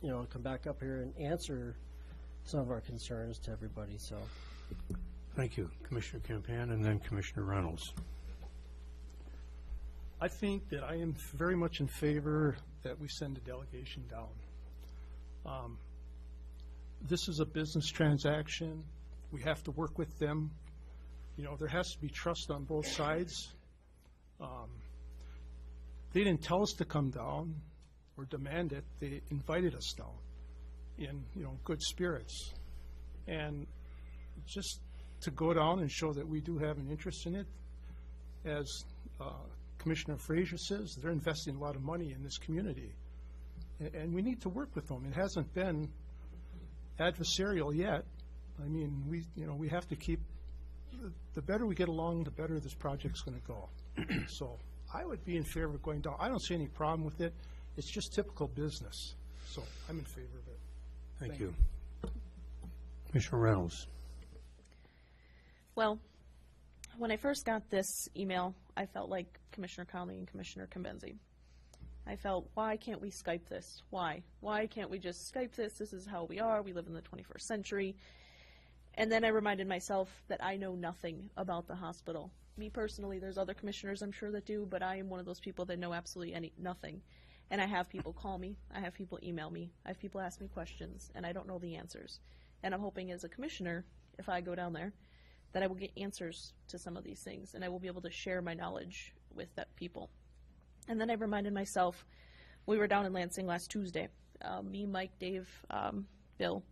to come back up here and answer some of our concerns to everybody. So thank you, Commissioner Campan, and then Commissioner Reynolds. I think that I am very much in favor that we send a delegation down. This is a business transaction. We have to work with them. There has to be trust on both sides. They didn't tell us to come down or demand it. They invited us down in, good spirits. And just to go down and show that we do have an interest in it, as Commissioner Frazier says, they're investing a lot of money in this community. And we need to work with them. It hasn't been adversarial yet. We have to keep, the better we get along, the better this project's going to go. So I would be in favor of going down. I don't see any problem with it. It's just typical business. So I'm in favor of it. Thank you. Commissioner Reynolds. Well, when I first got this email, I felt like Commissioner Conley and Commissioner Kimbenzi. I felt, why can't we Skype this? Why? Why can't we just Skype this? This is how we are. We live in the 21st century. And then I reminded myself that I know nothing about the hospital. Me personally, there's other commissioners I'm sure that do, but I am one of those people that know absolutely nothing. And I have people call me. I have people email me. I have people ask me questions, and I don't know the answers. And I'm hoping as a commissioner, if I go down there, that I will get answers to some of these things, and I will be able to share my knowledge with that people. And then I reminded myself, we were down in Lansing last Tuesday, me, Mike, Dave, Bill,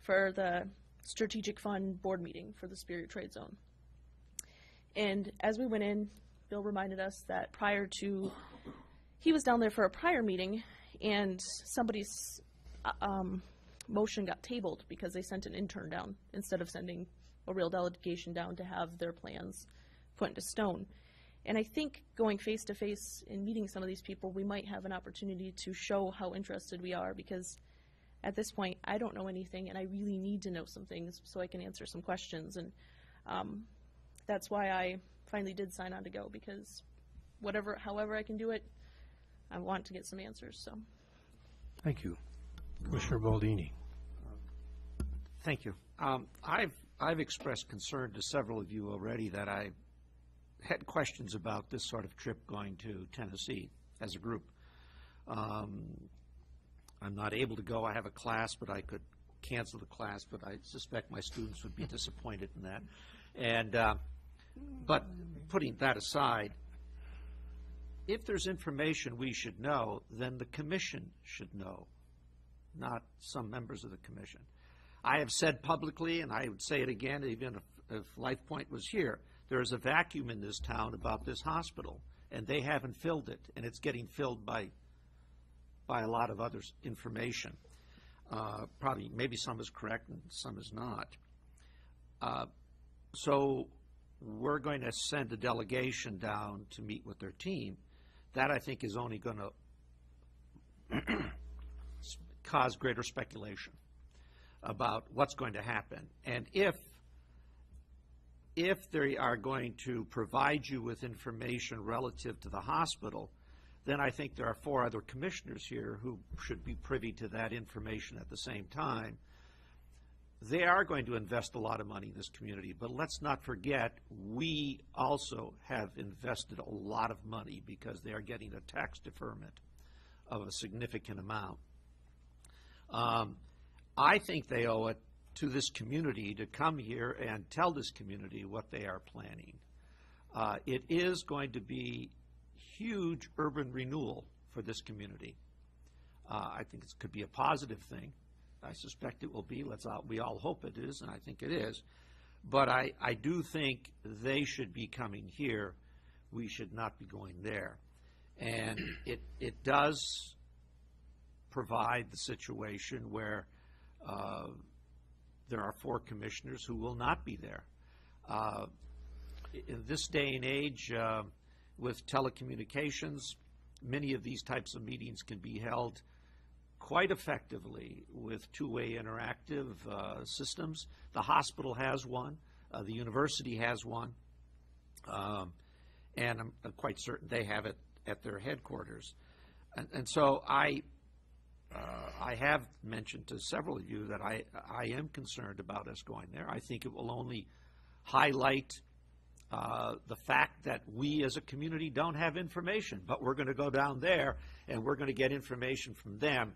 for the Strategic Fund board meeting for the Superior Trade Zone. And as we went in, Bill reminded us that he was down there for a prior meeting, and somebody's motion got tabled because they sent an intern down instead of sending a real delegation down to have their plans put into stone. And I think going face to face and meeting some of these people, we might have an opportunity to show how interested we are, because at this point, I don't know anything, and I really need to know some things so I can answer some questions. And that's why I finally did sign on to go, because however I can do it, I want to get some answers. So, Thank you. Commissioner Baldini. Thank you. I've expressed concern to several of you already that I had questions about this sort of trip going to Tennessee as a group. I'm not able to go. I have a class, but I could cancel the class, but I suspect my students would be disappointed in that. And but putting that aside, if there's information we should know, then the commission should know, not some members of the commission. I have said publicly, and I would say it again, even if LifePoint was here, there is a vacuum in this town about this hospital, and they haven't filled it, and it's getting filled by a lot of other information. Probably, maybe some is correct and some is not. So we're going to send a delegation down to meet with their team. That, I think, is only going to cause greater speculation about what's going to happen. And if they are going to provide you with information relative to the hospital, then I think there are 4 other commissioners here who should be privy to that information at the same time. They are going to invest a lot of money in this community, but let's not forget we also have invested a lot of money because they are getting a tax deferment of a significant amount. I think they owe it to this community to come here and tell this community what they are planning. It is going to be huge urban renewal for this community. I think it could be a positive thing. I suspect it will be. We all hope it is, and I think it is. But I do think they should be coming here. We should not be going there. And it does provide the situation where there are 4 commissioners who will not be there. In this day and age, with telecommunications, many of these types of meetings can be held quite effectively with two-way interactive systems. The hospital has one. The university has one. And I'm quite certain they have it at their headquarters. And so I have mentioned to several of you that I am concerned about us going there. I think it will only highlight the fact that we as a community don't have information, but we're going to go down there and we're going to get information from them,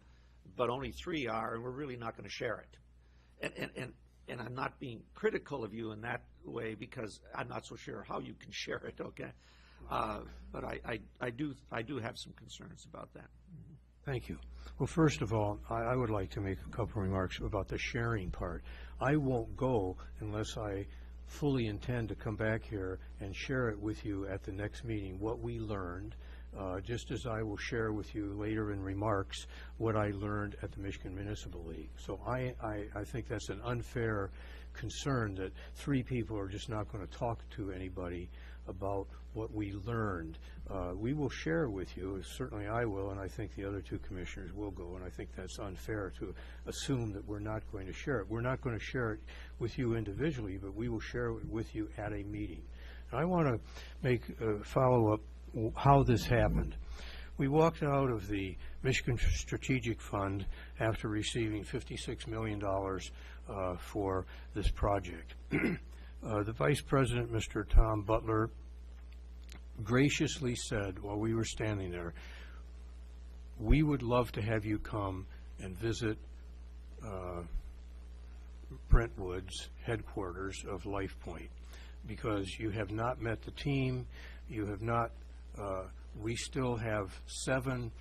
but only 3 are, and we're really not going to share it. And I'm not being critical of you in that way because I'm not so sure how you can share it, okay? But I do have some concerns about that. Thank you. Well, first of all, I would like to make a couple remarks about the sharing part. I won't go unless I fully intend to come back here and share it with you at the next meeting, what we learned, just as I will share with you later in remarks what I learned at the Michigan Municipal League. So I think that's an unfair concern that 3 people are just not going to talk to anybody about what we learned. We will share with you, certainly I will, and I think the other 2 commissioners will go, and I think that's unfair to assume that we're not going to share it. We're not going to share it with you individually, but we will share it with you at a meeting. And I want to make a follow-up how this happened. We walked out of the Michigan Strategic Fund after receiving $56 million for this project. The Vice President, Mr. Tom Butler, graciously said while we were standing there, we would love to have you come and visit Brentwood's headquarters of LifePoint because you have not met the team, you have not, we still have 7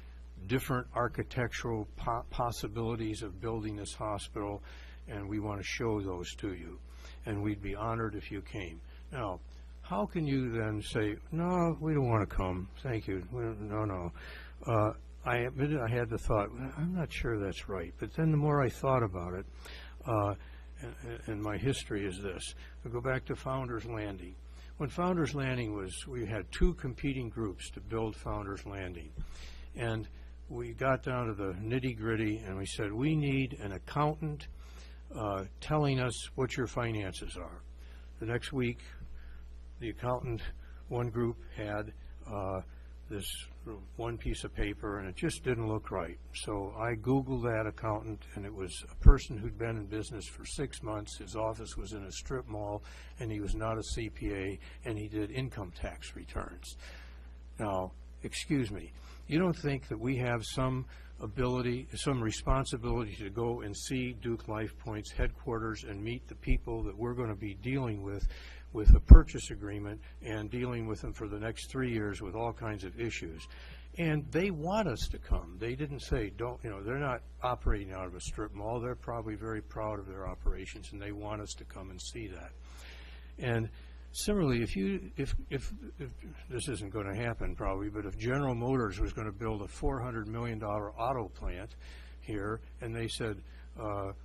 different architectural possibilities of building this hospital, and we want to show those to you. And we'd be honored if you came. Now, how can you then say, no, we don't want to come, thank you, no. I admitted I had the thought, I'm not sure that's right. But then the more I thought about it, and my history is this. I go back to Founders Landing. when Founders Landing was, we had two competing groups to build Founders Landing. And we got down to the nitty-gritty, and we said, we need an accountant telling us what your finances are. The next week, the accountant, one group had this one piece of paper, and it just didn't look right. So I Googled that accountant, and it was a person who'd been in business for 6 months. His office was in a strip mall, and he was not a CPA, and he did income tax returns. Now, excuse me, you don't think that we have some ability, some responsibility to go and see Duke Life Point's headquarters and meet the people that we're going to be dealing with a purchase agreement and dealing with them for the next 3 years with all kinds of issues. And they want us to come. They didn't say, don't, you know, they're not operating out of a strip mall. They're probably very proud of their operations, and they want us to come and see that. And similarly, if this isn't going to happen probably, but if General Motors was going to build a $400 million auto plant here, and they said,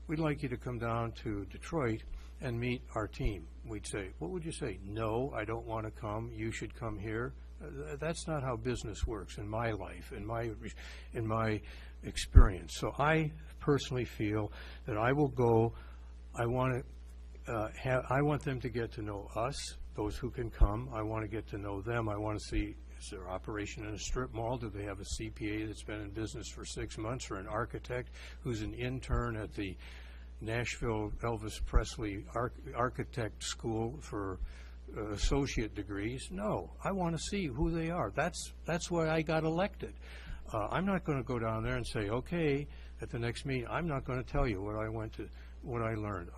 we'd like you to come down to Detroit and meet our team, we'd say, what would you say? No, I don't want to come. You should come here. That's not how business works in my life, in my experience. So I personally feel that I will go. I want them to get to know us, those who can come. I want to get to know them. I want to see, is their operation in a strip mall? Do they have a CPA that's been in business for 6 months, or an architect who's an intern at the Nashville Elvis Presley Architect School for associate degrees? No, I want to see who they are. That's why I got elected. I'm not going to go down there and say, okay, at the next meeting, I'm not going to tell you what I learned.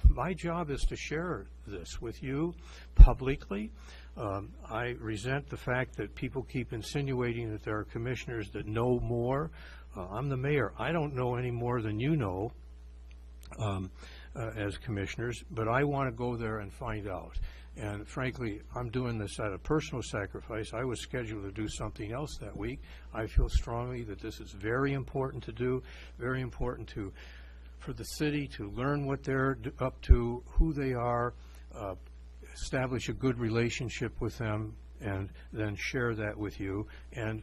My job is to share this with you publicly. I resent the fact that people keep insinuating that there are commissioners that know more. I'm the mayor. I don't know any more than you know as commissioners, but I want to go there and find out. And frankly, I'm doing this at a personal sacrifice. I was scheduled to do something else that week. I feel strongly that this is very important to do, very important for the city to learn what they're up to, who they are, establish a good relationship with them, and then share that with you. And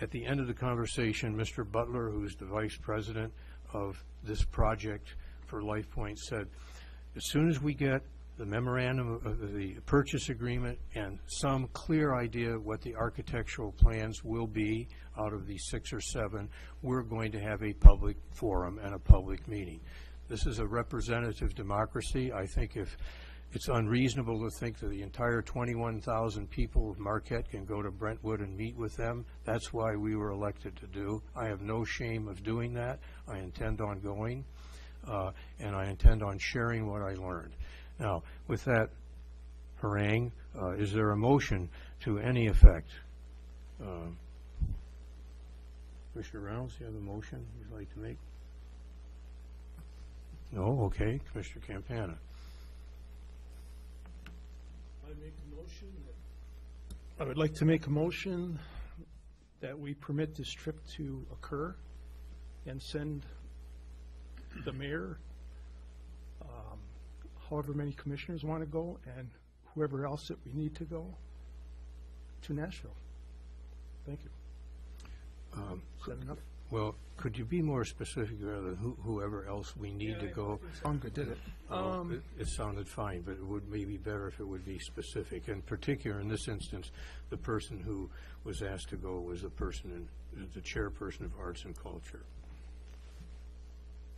at the end of the conversation, Mr. Butler, who's the vice president of this project for Life Point, said, as soon as we get the memorandum of the purchase agreement and some clear idea what the architectural plans will be out of these 6 or 7, we're going to have a public forum and a public meeting. This is a representative democracy. I think if it's unreasonable to think that the entire 21,000 people of Marquette can go to Brentwood and meet with them, that's why we were elected to do. I have no shame of doing that. I intend on going, and I intend on sharing what I learned. Now, with that harangue, is there a motion to any effect? Commissioner Reynolds, you have a motion you'd like to make? No? Okay. Commissioner Campana. I would like to make a motion that we permit this trip to occur and send the mayor, however many commissioners want to go, and whoever else that we need to go to Nashville. Thank you. Is that enough? Well, could you be more specific rather than whoever else we need to go? Sound good, did it? It sounded fine, but it would maybe better if it would be specific. In particular, in this instance, the person who was asked to go was the chairperson of Arts and Culture.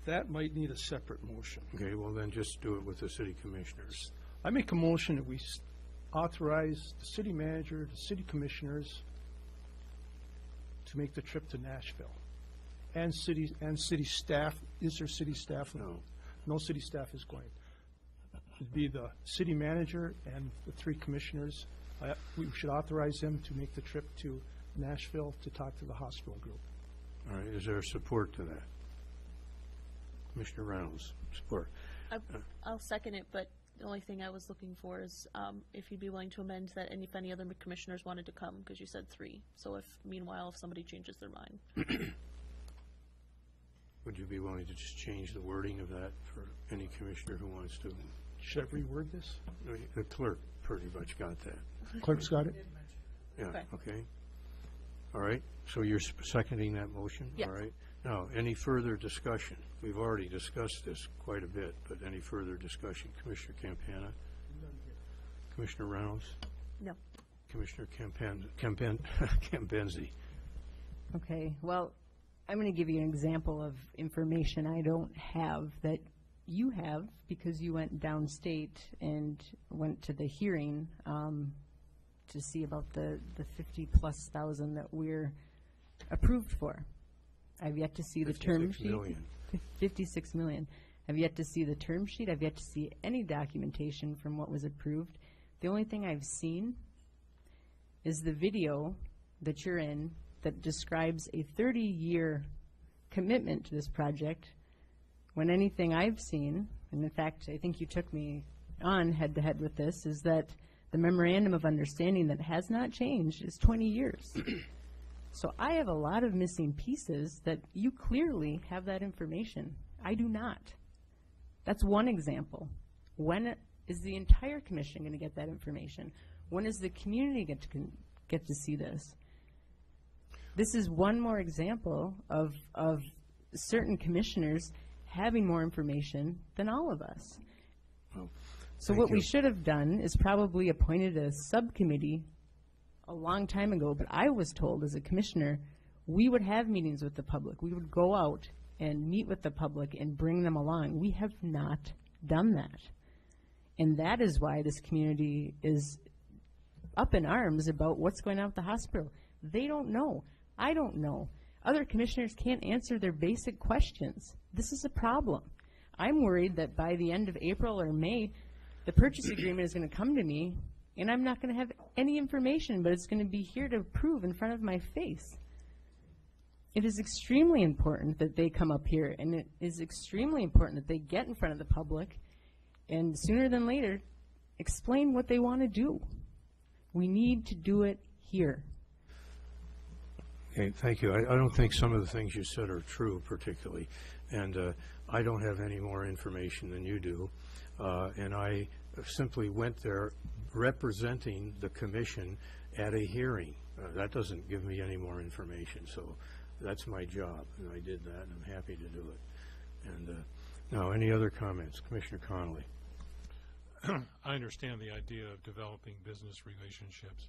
That might need a separate motion. Okay, well then just do it with the city commissioners. I make a motion that we authorize the city manager, the city commissioners to make the trip to Nashville. And city staff. Is there city staff? No. No city staff is going. It'd be the city manager and the 3 commissioners. We should authorize them to make the trip to Nashville to talk to the hospital group. All right, is there support to that? Commissioner Reynolds, support. I'll second it, but the only thing I was looking for is if you'd be willing to amend that, and if any other commissioners wanted to come, because you said 3. So meanwhile, if somebody changes their mind. Would you be willing to just change the wording of that for any commissioner who wants to? Should I reword this? The clerk pretty much got that. Clerk's got it? Yeah, Okay. okay. All right, so you're seconding that motion? Yes. All right. Now, any further discussion? We've already discussed this quite a bit, but any further discussion? Commissioner Campana? Commissioner Reynolds? No. Commissioner Cambenzi? Okay, well, I'm going to give you an example of information I don't have that you have because you went downstate and went to the hearing to see about the 50+ thousand that we're approved for. I've yet to see the term sheet. 56 million. 56 million. I've yet to see the term sheet. I've yet to see any documentation from what was approved. The only thing I've seen is the video that you're in that describes a 30-year commitment to this project, when anything I've seen, and in fact, I think you took me on head-to-head with this, is that the memorandum of understanding that has not changed is 20 years. So I have a lot of missing pieces that you clearly have that information. I do not. That's one example. When is the entire commission going to get that information? When is the community get to see this? This is one more example of certain commissioners having more information than all of us. Well, so thank what we you. should have done is probably appointed a subcommittee a long time ago, but I was told as a commissioner we would have meetings with the public. We would go out and meet with the public and bring them along. We have not done that. And that is why this community is up in arms about what's going on with the hospital. They don't know. I don't know. Other commissioners can't answer their basic questions. This is a problem. I'm worried that by the end of April or May, the purchase agreement is going to come to me, and I'm not going to have any information, but it's going to be here to prove in front of my face. It is extremely important that they come up here, and it is extremely important that they get in front of the public and sooner than later explain what they want to do. We need to do it here. Okay, thank you. I don't think some of the things you said are true particularly, and I don't have any more information than you do, and I simply went there representing the commission at a hearing. That doesn't give me any more information, so that's my job, and I did that, and I'm happy to do it. And now, any other comments? Commissioner Connolly. I understand the idea of developing business relationships.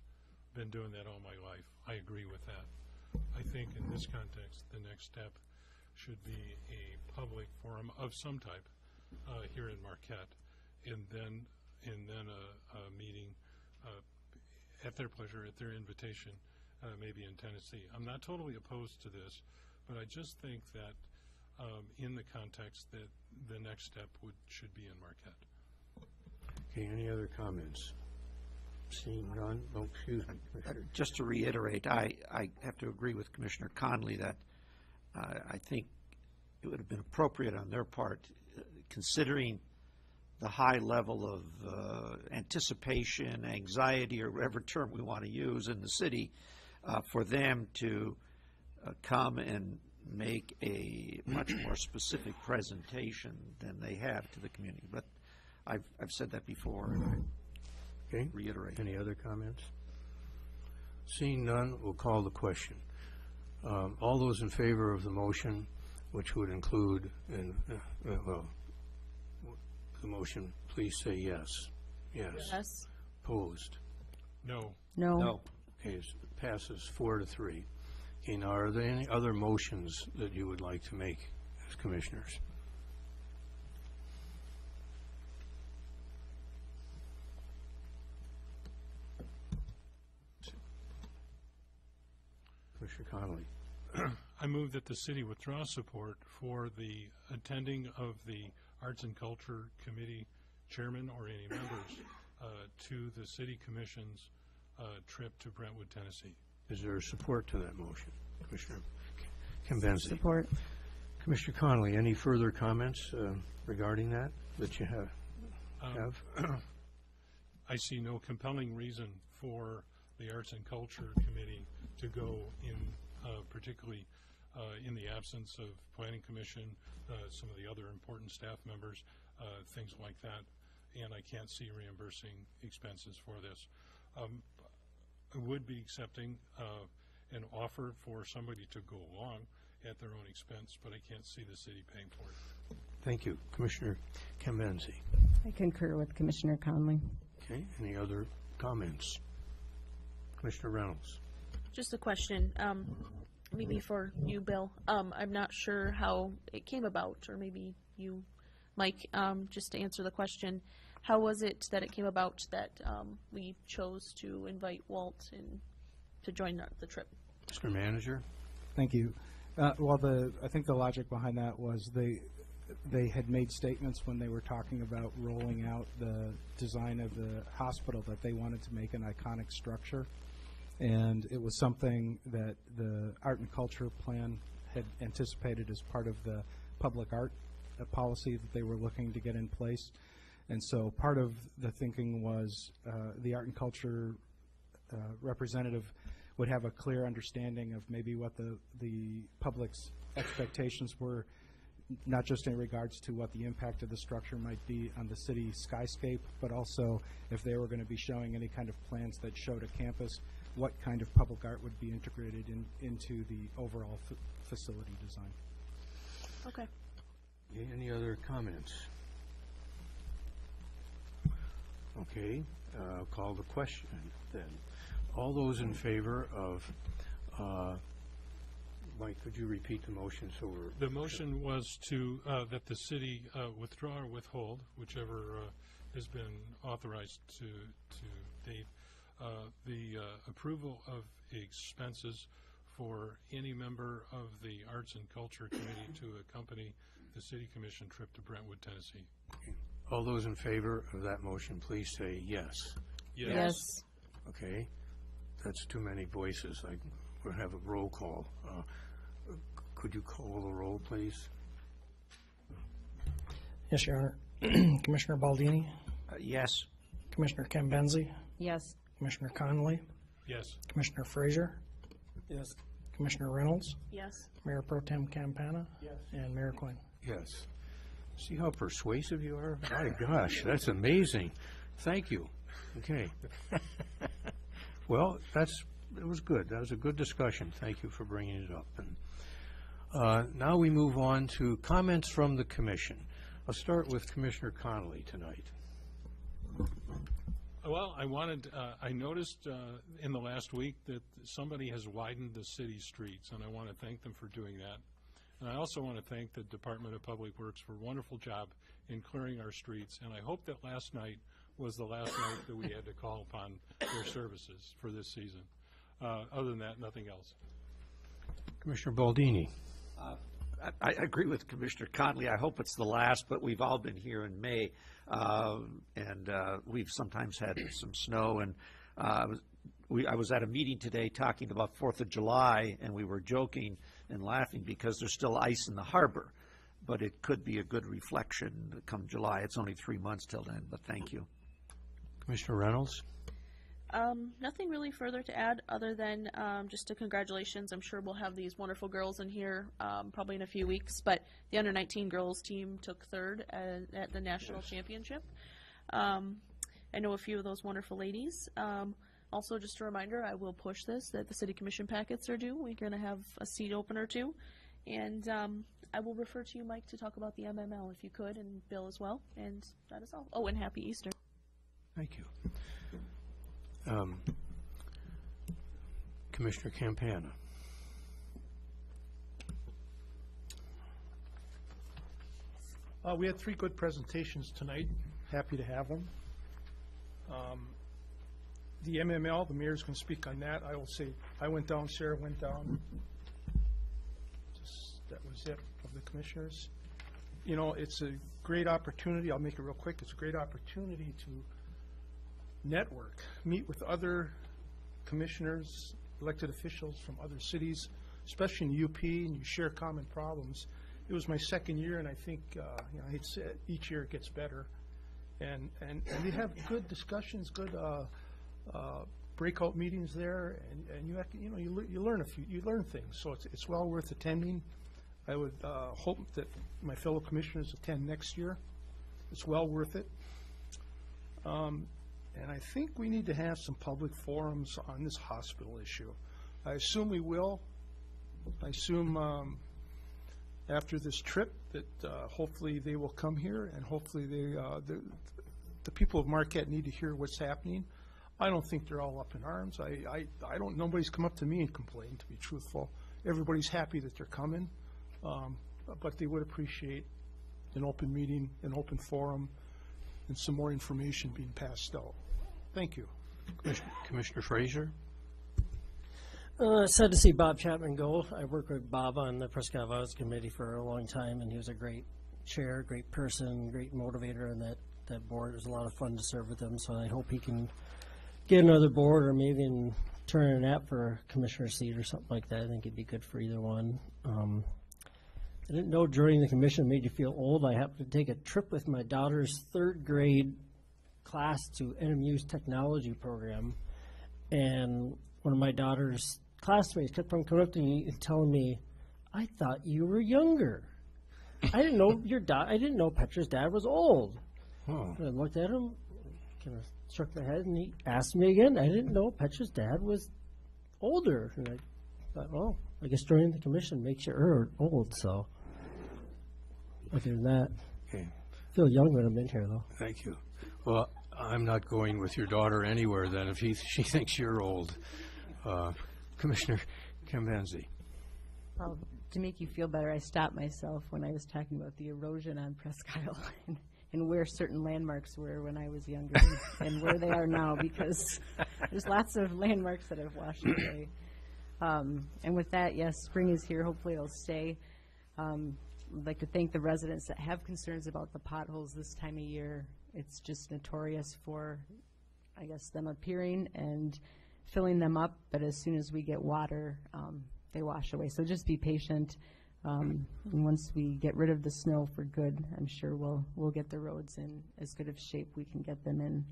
Been doing that all my life. I agree with that. I think in this context, the next step should be a public forum of some type here in Marquette, and then a meeting at their pleasure, at their invitation, maybe in Tennessee. I'm not totally opposed to this, but I just think that in the context that the next step should be in Marquette. Okay, any other comments? Seeing none, oh, excuse me, Commissioner. Just to reiterate, I have to agree with Commissioner Conley that I think it would have been appropriate on their part, considering the high level of anticipation, anxiety, or whatever term we want to use in the city, for them to come and make a much more specific presentation than they have to the community. But I've said that before, and I Okay. reiterate. Any other comments? Seeing none, we'll call the question. All those in favor of the motion, which would include, well, the motion, please say yes. Yes. Yes. Opposed? No. No. No. Okay, it passes 4-3. Okay, now are there any other motions that you would like to make as commissioners? Commissioner Connolly. I move that the city withdraw support for the attending of the Arts and Culture Committee chairman or any members to the City Commission's trip to Brentwood, Tennessee. Is there support to that motion? Commissioner Cambenzi. Support. Commissioner Connolly, any further comments regarding that you have? I see no compelling reason for the Arts and Culture Committee to go in, particularly in the absence of Planning Commission, some of the other important staff members, things like that. and I can't see reimbursing expenses for this. I would be accepting an offer for somebody to go along at their own expense, but I can't see the city paying for it. Thank you. Commissioner Kamenzi. I concur with Commissioner Conley. Okay, any other comments? Commissioner Reynolds. Just a question, maybe for you, Bill. I'm not sure how it came about, or maybe you, Mike, just to answer the question. How was it that it came about that we chose to invite Walt and to join the trip? Mr. Manager. Thank you. Well, I think the logic behind that was they had made statements when they were talking about rolling out the design of the hospital that they wanted to make an iconic structure. And it was something that the art and culture plan had anticipated as part of the public art policy that they were looking to get in place. And so part of the thinking was the art and culture representative would have a clear understanding of maybe what the public's expectations were, not just in regards to what the impact of the structure might be on the city skyscape, but also if they were going to be showing any kind of plans that showed a campus, what kind of public art would be integrated into the overall facility design. Okay. Any other comments? Okay, call the question then. All those in favor of, Mike, could you repeat the motion so we're... The motion was to, that the city withdraw or withhold, whichever has been authorized to date, the approval of expenses for any member of the Arts and Culture Committee to accompany the City Commission trip to Brentwood, Tennessee. All those in favor of that motion, please say yes. Yes. Yes. Okay, that's too many voices. We'll have a roll call. Could you call the roll, please? Yes, Your Honor. Commissioner Baldini? Yes. Commissioner Kamenzi? Yes. Commissioner Conley? Yes. Commissioner Frazier? Yes. Commissioner Reynolds? Yes. Mayor Pro Tem Campana? Yes. And Mayor Quinn. Yes. See how persuasive you are? My gosh, that's amazing. Thank you. Okay. Well, it was good. That was a good discussion. Thank you for bringing it up. And now we move on to comments from the commission. I'll start with Commissioner Connolly tonight. Well, I noticed in the last week that somebody has widened the city streets, and I want to thank them for doing that. And I also want to thank the Department of Public Works for a wonderful job in clearing our streets. And I hope that last night was the last night that we had to call upon their services for this season. Other than that, nothing else. Commissioner Baldini. I agree with Commissioner Conley. I hope it's the last, but we've all been here in May, and we've sometimes had some snow. And I was at a meeting today talking about 4th of July, and we were joking and laughing because there's still ice in the harbor, but it could be a good reflection come July. It's only 3 months till then, but thank you. Commissioner Reynolds. Nothing really further to add other than just a congratulations. I'm sure we'll have these wonderful girls in here probably in a few weeks, but the under-19 girls team took third at the national championship. I know a few of those wonderful ladies. Also, just a reminder, I will push this, that the City Commission packets are due. We're going to have a seat opener too. And I will refer to you, Mike, to talk about the MML if you could, and Bill as well. And that is all. Oh, and Happy Easter. Thank you. Commissioner Campana. We had 3 good presentations tonight. Happy to have them. The MML, the mayor's going to speak on that. I will say, I went down, Sarah went down. That was it of the commissioners. You know, it's a great opportunity. I'll make it real quick. It's a great opportunity to network, meet with other commissioners, elected officials from other cities, especially in UP, and you share common problems. It was my 2nd year, and I think each year it gets better. And we have good discussions, good breakout meetings there, and you have to, you learn things. So it's well worth attending. I would hope that my fellow commissioners attend next year. It's well worth it. And I think we need to have some public forums on this hospital issue. I assume we will. I assume after this trip that hopefully they will come here, and hopefully the people of Marquette need to hear what's happening. I don't think they're all up in arms. I don't. Nobody's come up to me and complained, to be truthful. Everybody's happy that they're coming, but they would appreciate an open meeting, an open forum, and some more information being passed out. Thank you. Commissioner Frazier? Sad to see Bob Chapman go. I worked with Bob on the Prescott Valley Committee for a long time, and he was a great chair, great person, great motivator on that board. It was a lot of fun to serve with him, so I hope he can get another board or maybe in turn an app for a commissioner seat or something like that. I think it'd be good for either one. I didn't know joining the commission made you feel old. I happened to take a trip with my daughter's third grade class to NMU's technology program, and one of my daughter's classmates kept on coming up to me and telling me, "I thought you were younger. I didn't know I didn't know Petra's dad was old." And I looked at him, kind of shook my head, and he asked me again. I didn't know Petra's dad was older, and I thought, well, I guess joining the commission makes you old. So other than that, okay. I feel young when I'm in here, though. Thank you. Well, I'm not going with your daughter anywhere then if she thinks you're old. Commissioner Cambenzi. Well, to make you feel better, I stopped myself when I was talking about the erosion on Prescott Island and where certain landmarks were when I was younger and where they are now, because there's lots of landmarks that have washed away. And with that, yes, spring is here. Hopefully it'll stay. I'd like to thank the residents that have concerns about the potholes this time of year. It's just notorious for, I guess, them appearing and filling them up, but as soon as we get water, they wash away. So just be patient. And once we get rid of the snow for good, I'm sure we'll get the roads in as good of shape we can get them in.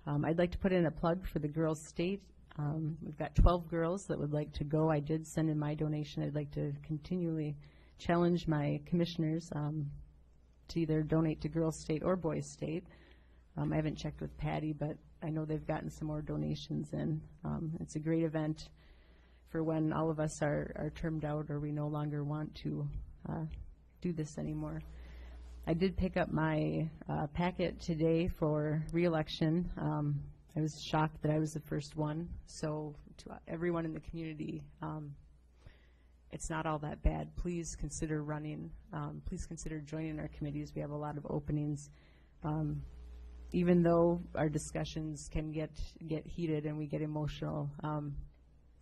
I'd like to put in a plug for the girls' state. We've got 12 girls that would like to go. I did send in my donation. I'd like to continually challenge my commissioners to either donate to girls' state or boys' state. I haven't checked with Patty, but I know they've gotten some more donations in. It's a great event for when all of us are termed out or we no longer want to do this anymore. I did pick up my packet today for re-election. I was shocked that I was the first one. So to everyone in the community, it's not all that bad. Please consider running. Please consider joining our committees. We have a lot of openings. Even though our discussions can get heated and we get emotional,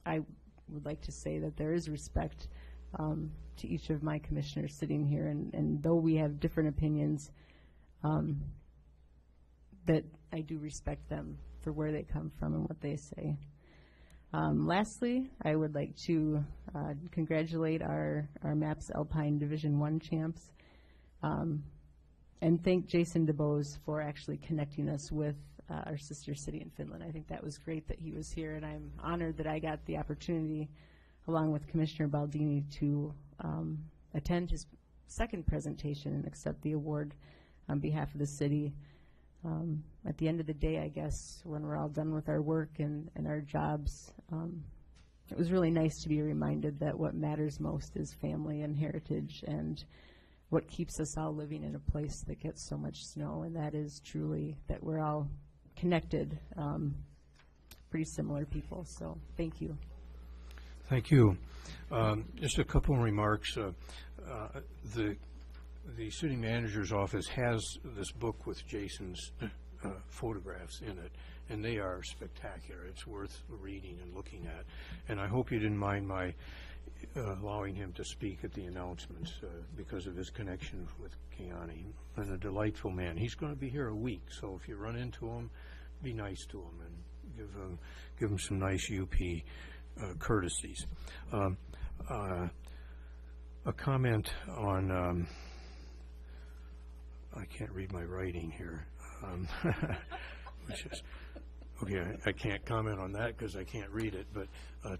I would like to say that there is respect to each of my commissioners sitting here, and though we have different opinions, that I do respect them for where they come from and what they say. Lastly, I would like to congratulate our MAPS Alpine Division I champs, and thank Jason DeBose for actually connecting us with our sister city in Finland. I think that was great that he was here, and I'm honored that I got the opportunity, along with Commissioner Baldini, to attend his second presentation and accept the award on behalf of the city. At the end of the day, I guess, when we're all done with our work and our jobs, it was really nice to be reminded that what matters most is family and heritage, and what keeps us all living in a place that gets so much snow, and that is truly that we're all connected, pretty similar people. So thank you. Thank you. Just a couple of remarks. The city manager's office has this book with Jason's photographs in it, and they are spectacular. It's worth reading and looking at. And I hope you didn't mind my allowing him to speak at the announcements because of his connection with Keani. And a delightful man. He's going to be here a week, so if you run into him, be nice to him and give him some nice UP courtesies. A comment on I can't read my writing here. Which is, okay, I can't comment on that because I can't read it, but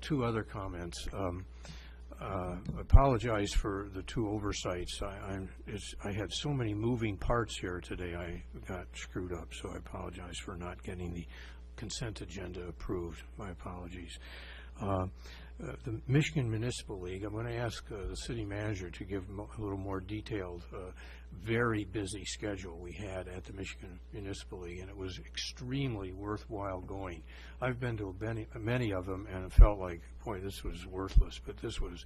two other comments. apologize for the two oversights. I had so many moving parts here today, I got screwed up, so I apologize for not getting the consent agenda approved. My apologies. The Michigan Municipal League, I'm going to ask the city manager to give a little more detailed, very busy schedule we had at the Michigan Municipal League, and it was extremely worthwhile going. I've been to many of them, and it felt like, boy, this was worthless, but this was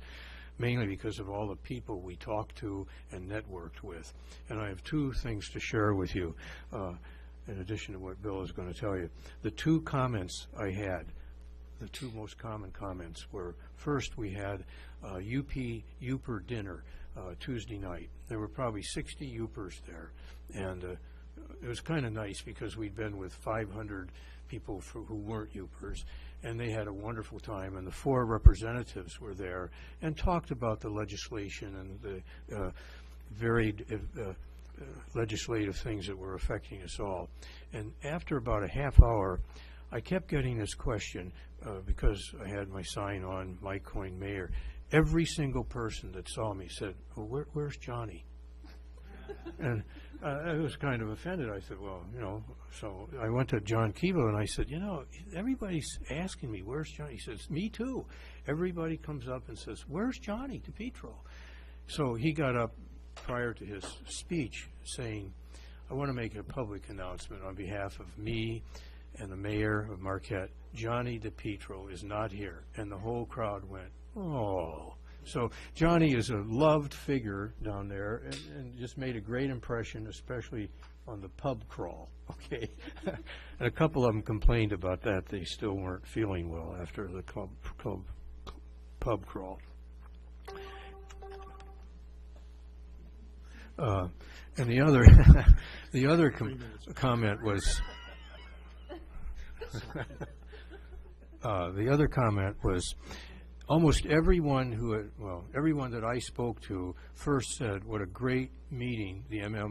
mainly because of all the people we talked to and networked with. And I have two things to share with you, in addition to what Bill is going to tell you. The two comments I had, the two most common comments were, first, we had UPer dinner Tuesday night. There were probably 60 Upers there, and it was kind of nice because we'd been with 500 people who weren't Upers, and they had a wonderful time, and the 4 representatives were there and talked about the legislation and the varied legislative things that were affecting us all. And after about a half hour, I kept getting this question because I had my sign on, Mike Coyne Mayor. Every single person that saw me said, "Oh, where's Johnny?" And I was kind of offended. I said, well, you know, so I went to John Keeble and I said, you know, everybody's asking me, where's Johnny? He says, me too. Everybody comes up and says, where's Johnny DePietro? So he got up prior to his speech saying, I want to make a public announcement on behalf of me and the mayor of Marquette. Johnny DePietro is not here. And the whole crowd went, oh. So Johnny is a loved figure down there and just made a great impression, especially on the pub crawl, okay? And a couple of them complained about that. They still weren't feeling well after the pub crawl. And the other, comment was, the other comment was, almost everyone everyone that I spoke to first said what a great meeting the MML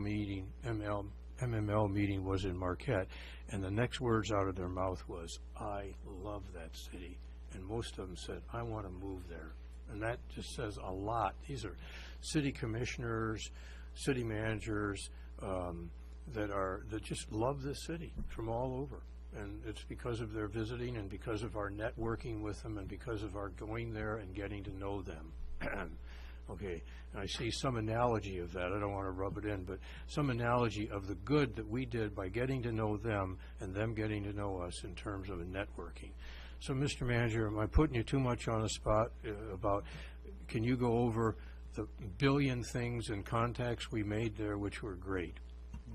meeting was in Marquette, and the next words out of their mouth was, I love that city. And most of them said, I want to move there. And that just says a lot. These are city commissioners, city managers that just love this city from all over. And it's because of their visiting and because of our networking with them and because of our going there and getting to know them. Okay, and I see some analogy of that. I don't want to rub it in, but some analogy of the good that we did by getting to know them and them getting to know us in terms of a networking. So, Mr. Manager, am I putting you too much on the spot about, can you go over the billion things and contacts we made there, which were great?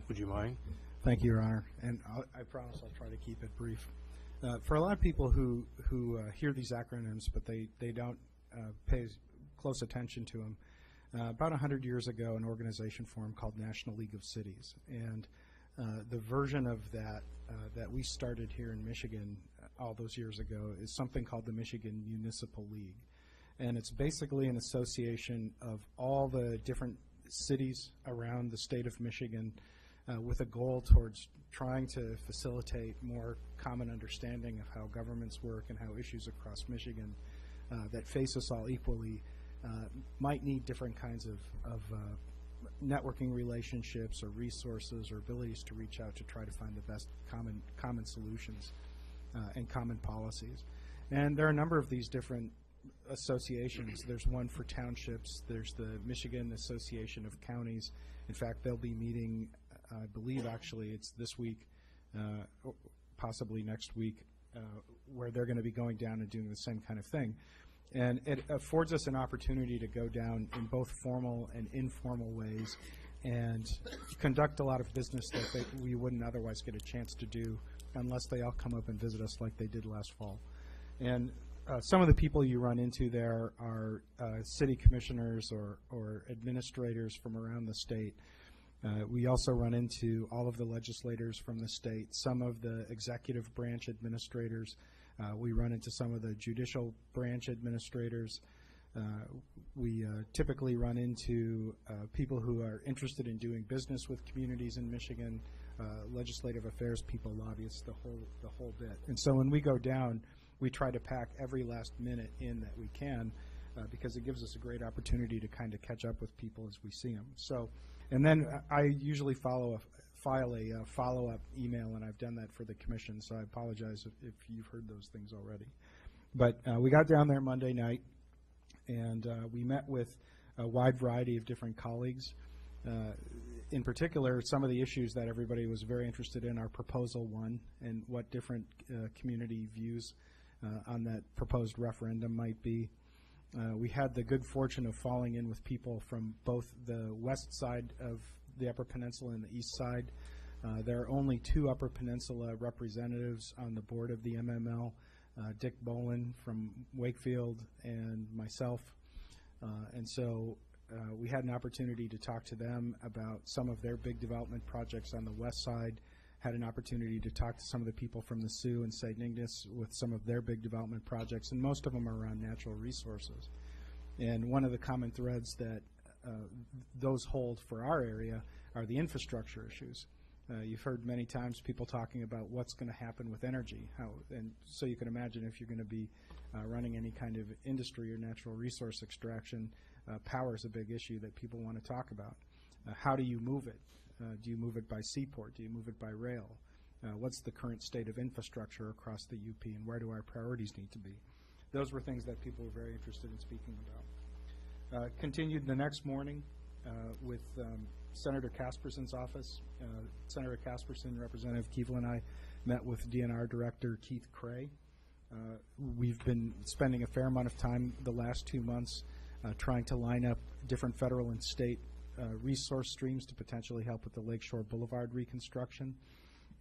Would you mind? Thank you, Your Honor, and I promise I'll try to keep it brief. For a lot of people who hear these acronyms, but they don't pay close attention to them, about 100 years ago, an organization formed called National League of Cities, and the version of that that we started here in Michigan all those years ago is something called the Michigan Municipal League, and it's basically an association of all the different cities around the state of Michigan with a goal towards trying to facilitate more common understanding of how governments work and how issues across Michigan that face us all equally might need different kinds of networking relationships or resources or abilities to reach out to try to find the best common solutions and common policies. And there are a number of these different associations. There's one for townships. There's the Michigan Association of Counties. In fact, they'll be meeting, I believe actually it's this week, possibly next week, where they're going to be going down and doing the same kind of thing. And it affords us an opportunity to go down in both formal and informal ways and conduct a lot of business that we wouldn't otherwise get a chance to do unless they all come up and visit us like they did last fall. And some of the people you run into there are city commissioners or administrators from around the state. We also run into all of the legislators from the state, some of the executive branch administrators. We run into some of the judicial branch administrators. We typically run into people who are interested in doing business with communities in Michigan, legislative affairs people, lobbyists, the whole bit. And so when we go down, we try to pack every last minute in that we can because it gives us a great opportunity to kind of catch up with people as we see them. So, and then I usually file a follow-up email, and I've done that for the commission, so I apologize if you've heard those things already. But we got down there Monday night, and we met with a wide variety of different colleagues. In particular, some of the issues that everybody was very interested in are Proposal 1 and what different community views on that proposed referendum might be. We had the good fortune of falling in with people from both the west side of the Upper Peninsula and the east side. There are only 2 Upper Peninsula representatives on the board of the MML, Dick Bolin from Wakefield and myself. And so we had an opportunity to talk to them about some of their big development projects on the west side, had an opportunity to talk to some of the people from the Sioux and St. Ignace with some of their big development projects, and most of them are around natural resources. And one of the common threads that those hold for our area are the infrastructure issues. You've heard many times people talking about what's going to happen with energy, and so you can imagine if you're going to be running any kind of industry or natural resource extraction, power is a big issue that people want to talk about. How do you move it? Do you move it by seaport? Do you move it by rail? What's the current state of infrastructure across the UP, and where do our priorities need to be? Those were things that people were very interested in speaking about. Continued the next morning with Senator Casperson's office. Senator Casperson, Representative Keevil, and I met with DNR Director Keith Cray. We've been spending a fair amount of time the last 2 months trying to line up different federal and state resource streams to potentially help with the Lakeshore Boulevard reconstruction.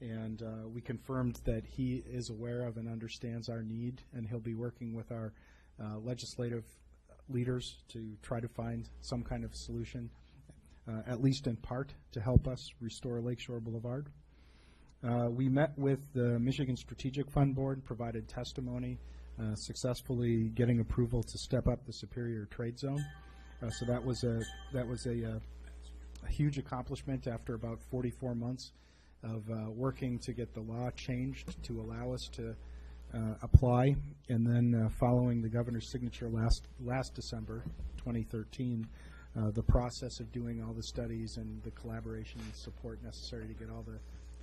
And we confirmed that he is aware of and understands our need, and he'll be working with our legislative leaders to try to find some kind of solution, at least in part, to help us restore Lakeshore Boulevard. We met with the Michigan Strategic Fund Board, provided testimony, successfully getting approval to step up the Superior Trade Zone. So that was a huge accomplishment after about 44 months of working to get the law changed to allow us to apply, and then following the governor's signature last December 2013, the process of doing all the studies and the collaboration and support necessary to get all the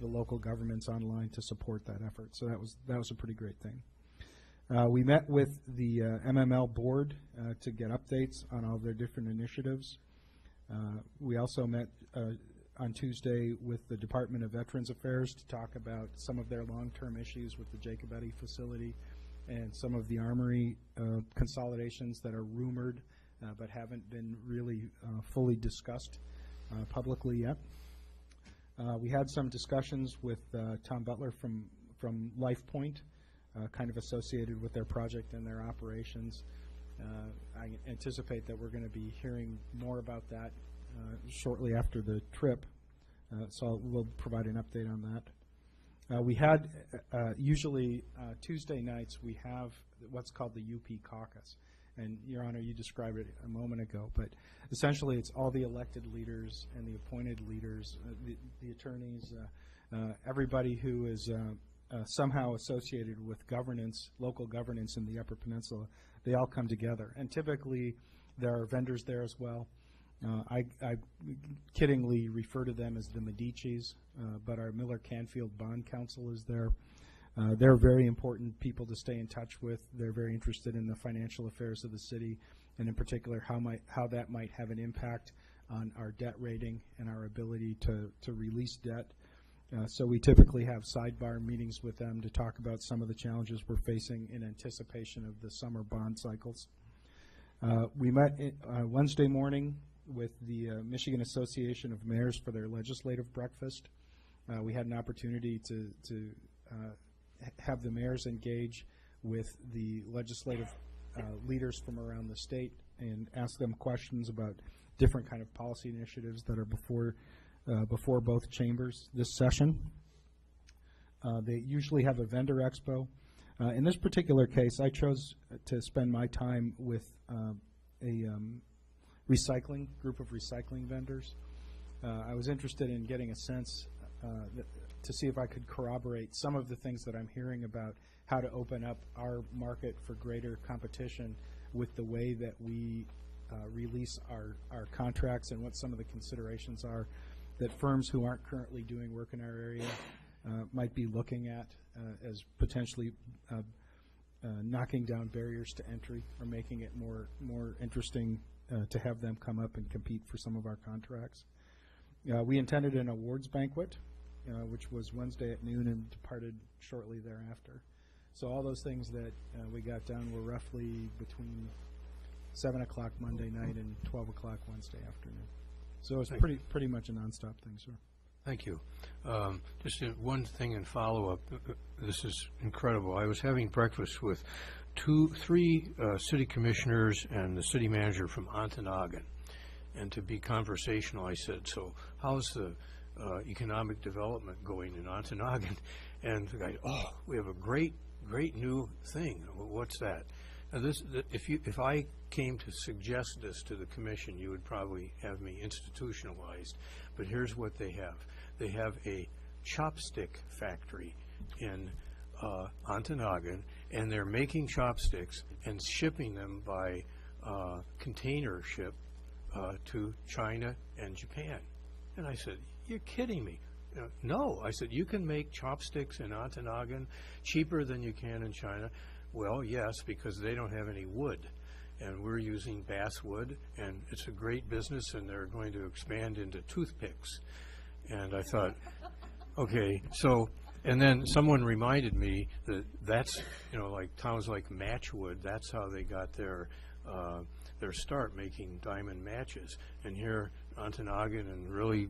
local governments online to support that effort. So that was a pretty great thing. We met with the MML board to get updates on all their different initiatives. We also met on Tuesday with the Department of Veterans Affairs to talk about some of their long-term issues with the Jacobetti facility and some of the armory consolidations that are rumored but haven't been really fully discussed publicly yet. We had some discussions with Tom Butler from LifePoint, kind of associated with their project and their operations. I anticipate that we're going to be hearing more about that shortly after the trip, so we'll provide an update on that. We had, usually Tuesday nights, we have what's called the UP caucus. And, Your Honor, you described it a moment ago, but essentially it's all the elected leaders and the appointed leaders, the attorneys, everybody who is somehow associated with governance, local governance in the Upper Peninsula. They all come together. And typically there are vendors there as well. I kiddingly refer to them as the Medicis, but our Miller Canfield Bond Council is there. They're very important people to stay in touch with. They're very interested in the financial affairs of the city, and in particular how that might have an impact on our debt rating and our ability to release debt. So we typically have sidebar meetings with them to talk about some of the challenges we're facing in anticipation of the summer bond cycles. We met Wednesday morning with the Michigan Association of Mayors for their legislative breakfast. We had an opportunity to have the mayors engage with the legislative leaders from around the state and ask them questions about different kind of policy initiatives that are before both chambers this session. They usually have a vendor expo. In this particular case, I chose to spend my time with a group of recycling vendors. I was interested in getting a sense to see if I could corroborate some of the things that I'm hearing about how to open up our market for greater competition with the way that we release our contracts and what some of the considerations are that firms who aren't currently doing work in our area might be looking at as potentially knocking down barriers to entry or making it more interesting to have them come up and compete for some of our contracts. We intended an awards banquet, which was Wednesday at noon and departed shortly thereafter. So all those things that we got done were roughly between 7 o'clock Monday night and 12 o'clock Wednesday afternoon. So it's pretty much a nonstop thing, sir. Thank you. Just one thing in follow-up. This is incredible. I was having breakfast with three city commissioners and the city manager from Ontonagon. And to be conversational, I said, so how's the economic development going in Ontonagon? And the guy, oh, we have a great new thing. What's that? Now if I came to suggest this to the commission, you would probably have me institutionalized. But here's what they have. They have a chopstick factory in Ontonagon, and they're making chopsticks and shipping them by container ship to China and Japan. And I said, you're kidding me. No. I said, you can make chopsticks in Ontonagon cheaper than you can in China. Well, yes, because they don't have any wood. And we're using basswood, and it's a great business, and they're going to expand into toothpicks. And I thought, okay, so, and then someone reminded me that that's, like towns like Matchwood, that's how they got their start making diamond matches. And here, Ontonagon, and really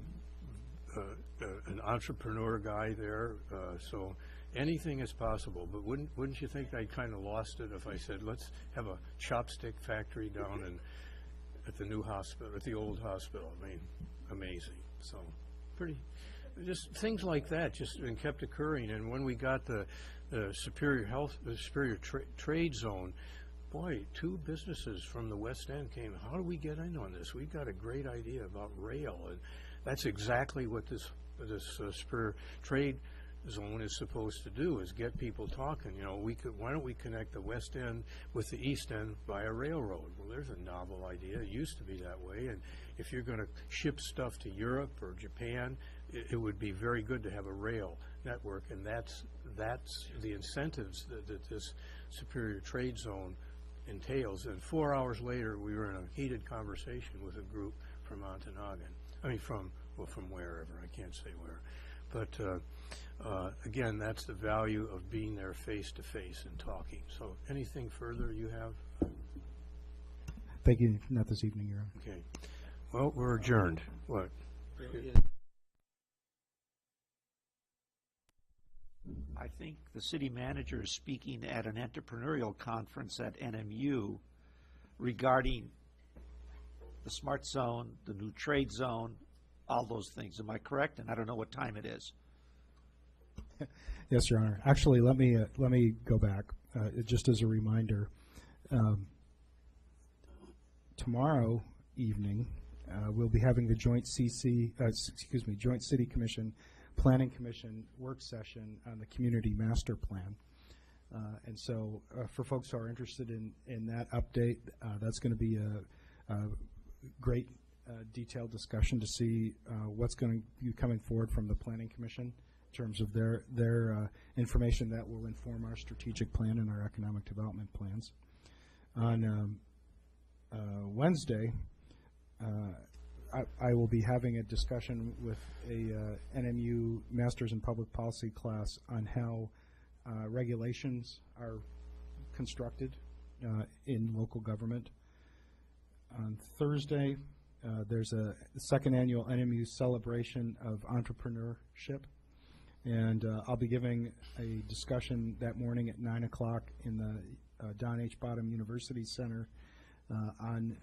an entrepreneur guy there, so anything is possible. But wouldn't you think I kind of lost it if I said, let's have a chopstick factory down at the new hospital, at the old hospital? I mean, amazing. So just things like that just kept occurring. And when we got the Superior Trade Zone, boy, two businesses from the West End came. How do we get in on this? We've got a great idea about rail, and that's exactly what this Superior Trade Zone is supposed to do, is get people talking. Why don't we connect the West End with the East End by a railroad? Well, there's a novel idea. It used to be that way, and if you're going to ship stuff to Europe or Japan, it would be very good to have a rail network, and that's the incentives that this Superior Trade Zone entails. And 4 hours later, we were in a heated conversation with a group from Ontonagon. I mean, from wherever. I can't say where. But again, that's the value of being there face to face and talking. So anything further you have? Thank you. Not this evening, Your Honor. Okay. Well, we're adjourned. What? I think the city manager is speaking at an entrepreneurial conference at NMU regarding the smart zone, the new trade zone, all those things. Am I correct? And I don't know what time it is. Yes, Your Honor. Actually, let me go back just as a reminder. Tomorrow evening, we'll be having the joint Joint City Commission Planning Commission work session on the Community Master Plan. And so for folks who are interested in that update, that's going to be a great detailed discussion to see what's going to be coming forward from the Planning Commission in terms of their information that will inform our strategic plan and our economic development plans. On Wednesday, I will be having a discussion with a NMU Masters in Public Policy class on how regulations are constructed in local government. On Thursday, there's a second annual NMU celebration of entrepreneurship, and I'll be giving a discussion that morning at 9 o'clock in the Don H. Bottom University Center on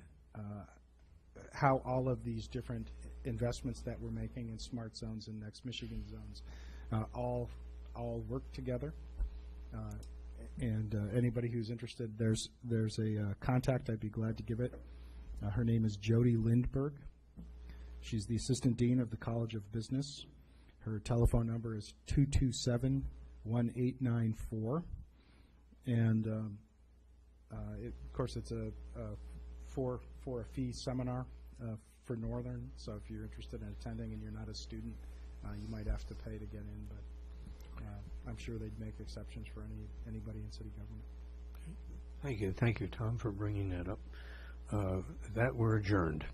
how all of these different investments that we're making in smart zones and next Michigan zones all work together. And anybody who's interested, there's a contact. I'd be glad to give it. Her name is Jody Lindberg. She's the Assistant Dean of the College of Business. Her telephone number is 227-1894. And Of course, it's a for a fee seminar for Northern, so if you're interested in attending and you're not a student, you might have to pay to get in, but I'm sure they'd make exceptions for anybody in city government. Thank you, Tom, for bringing that up. That we're adjourned.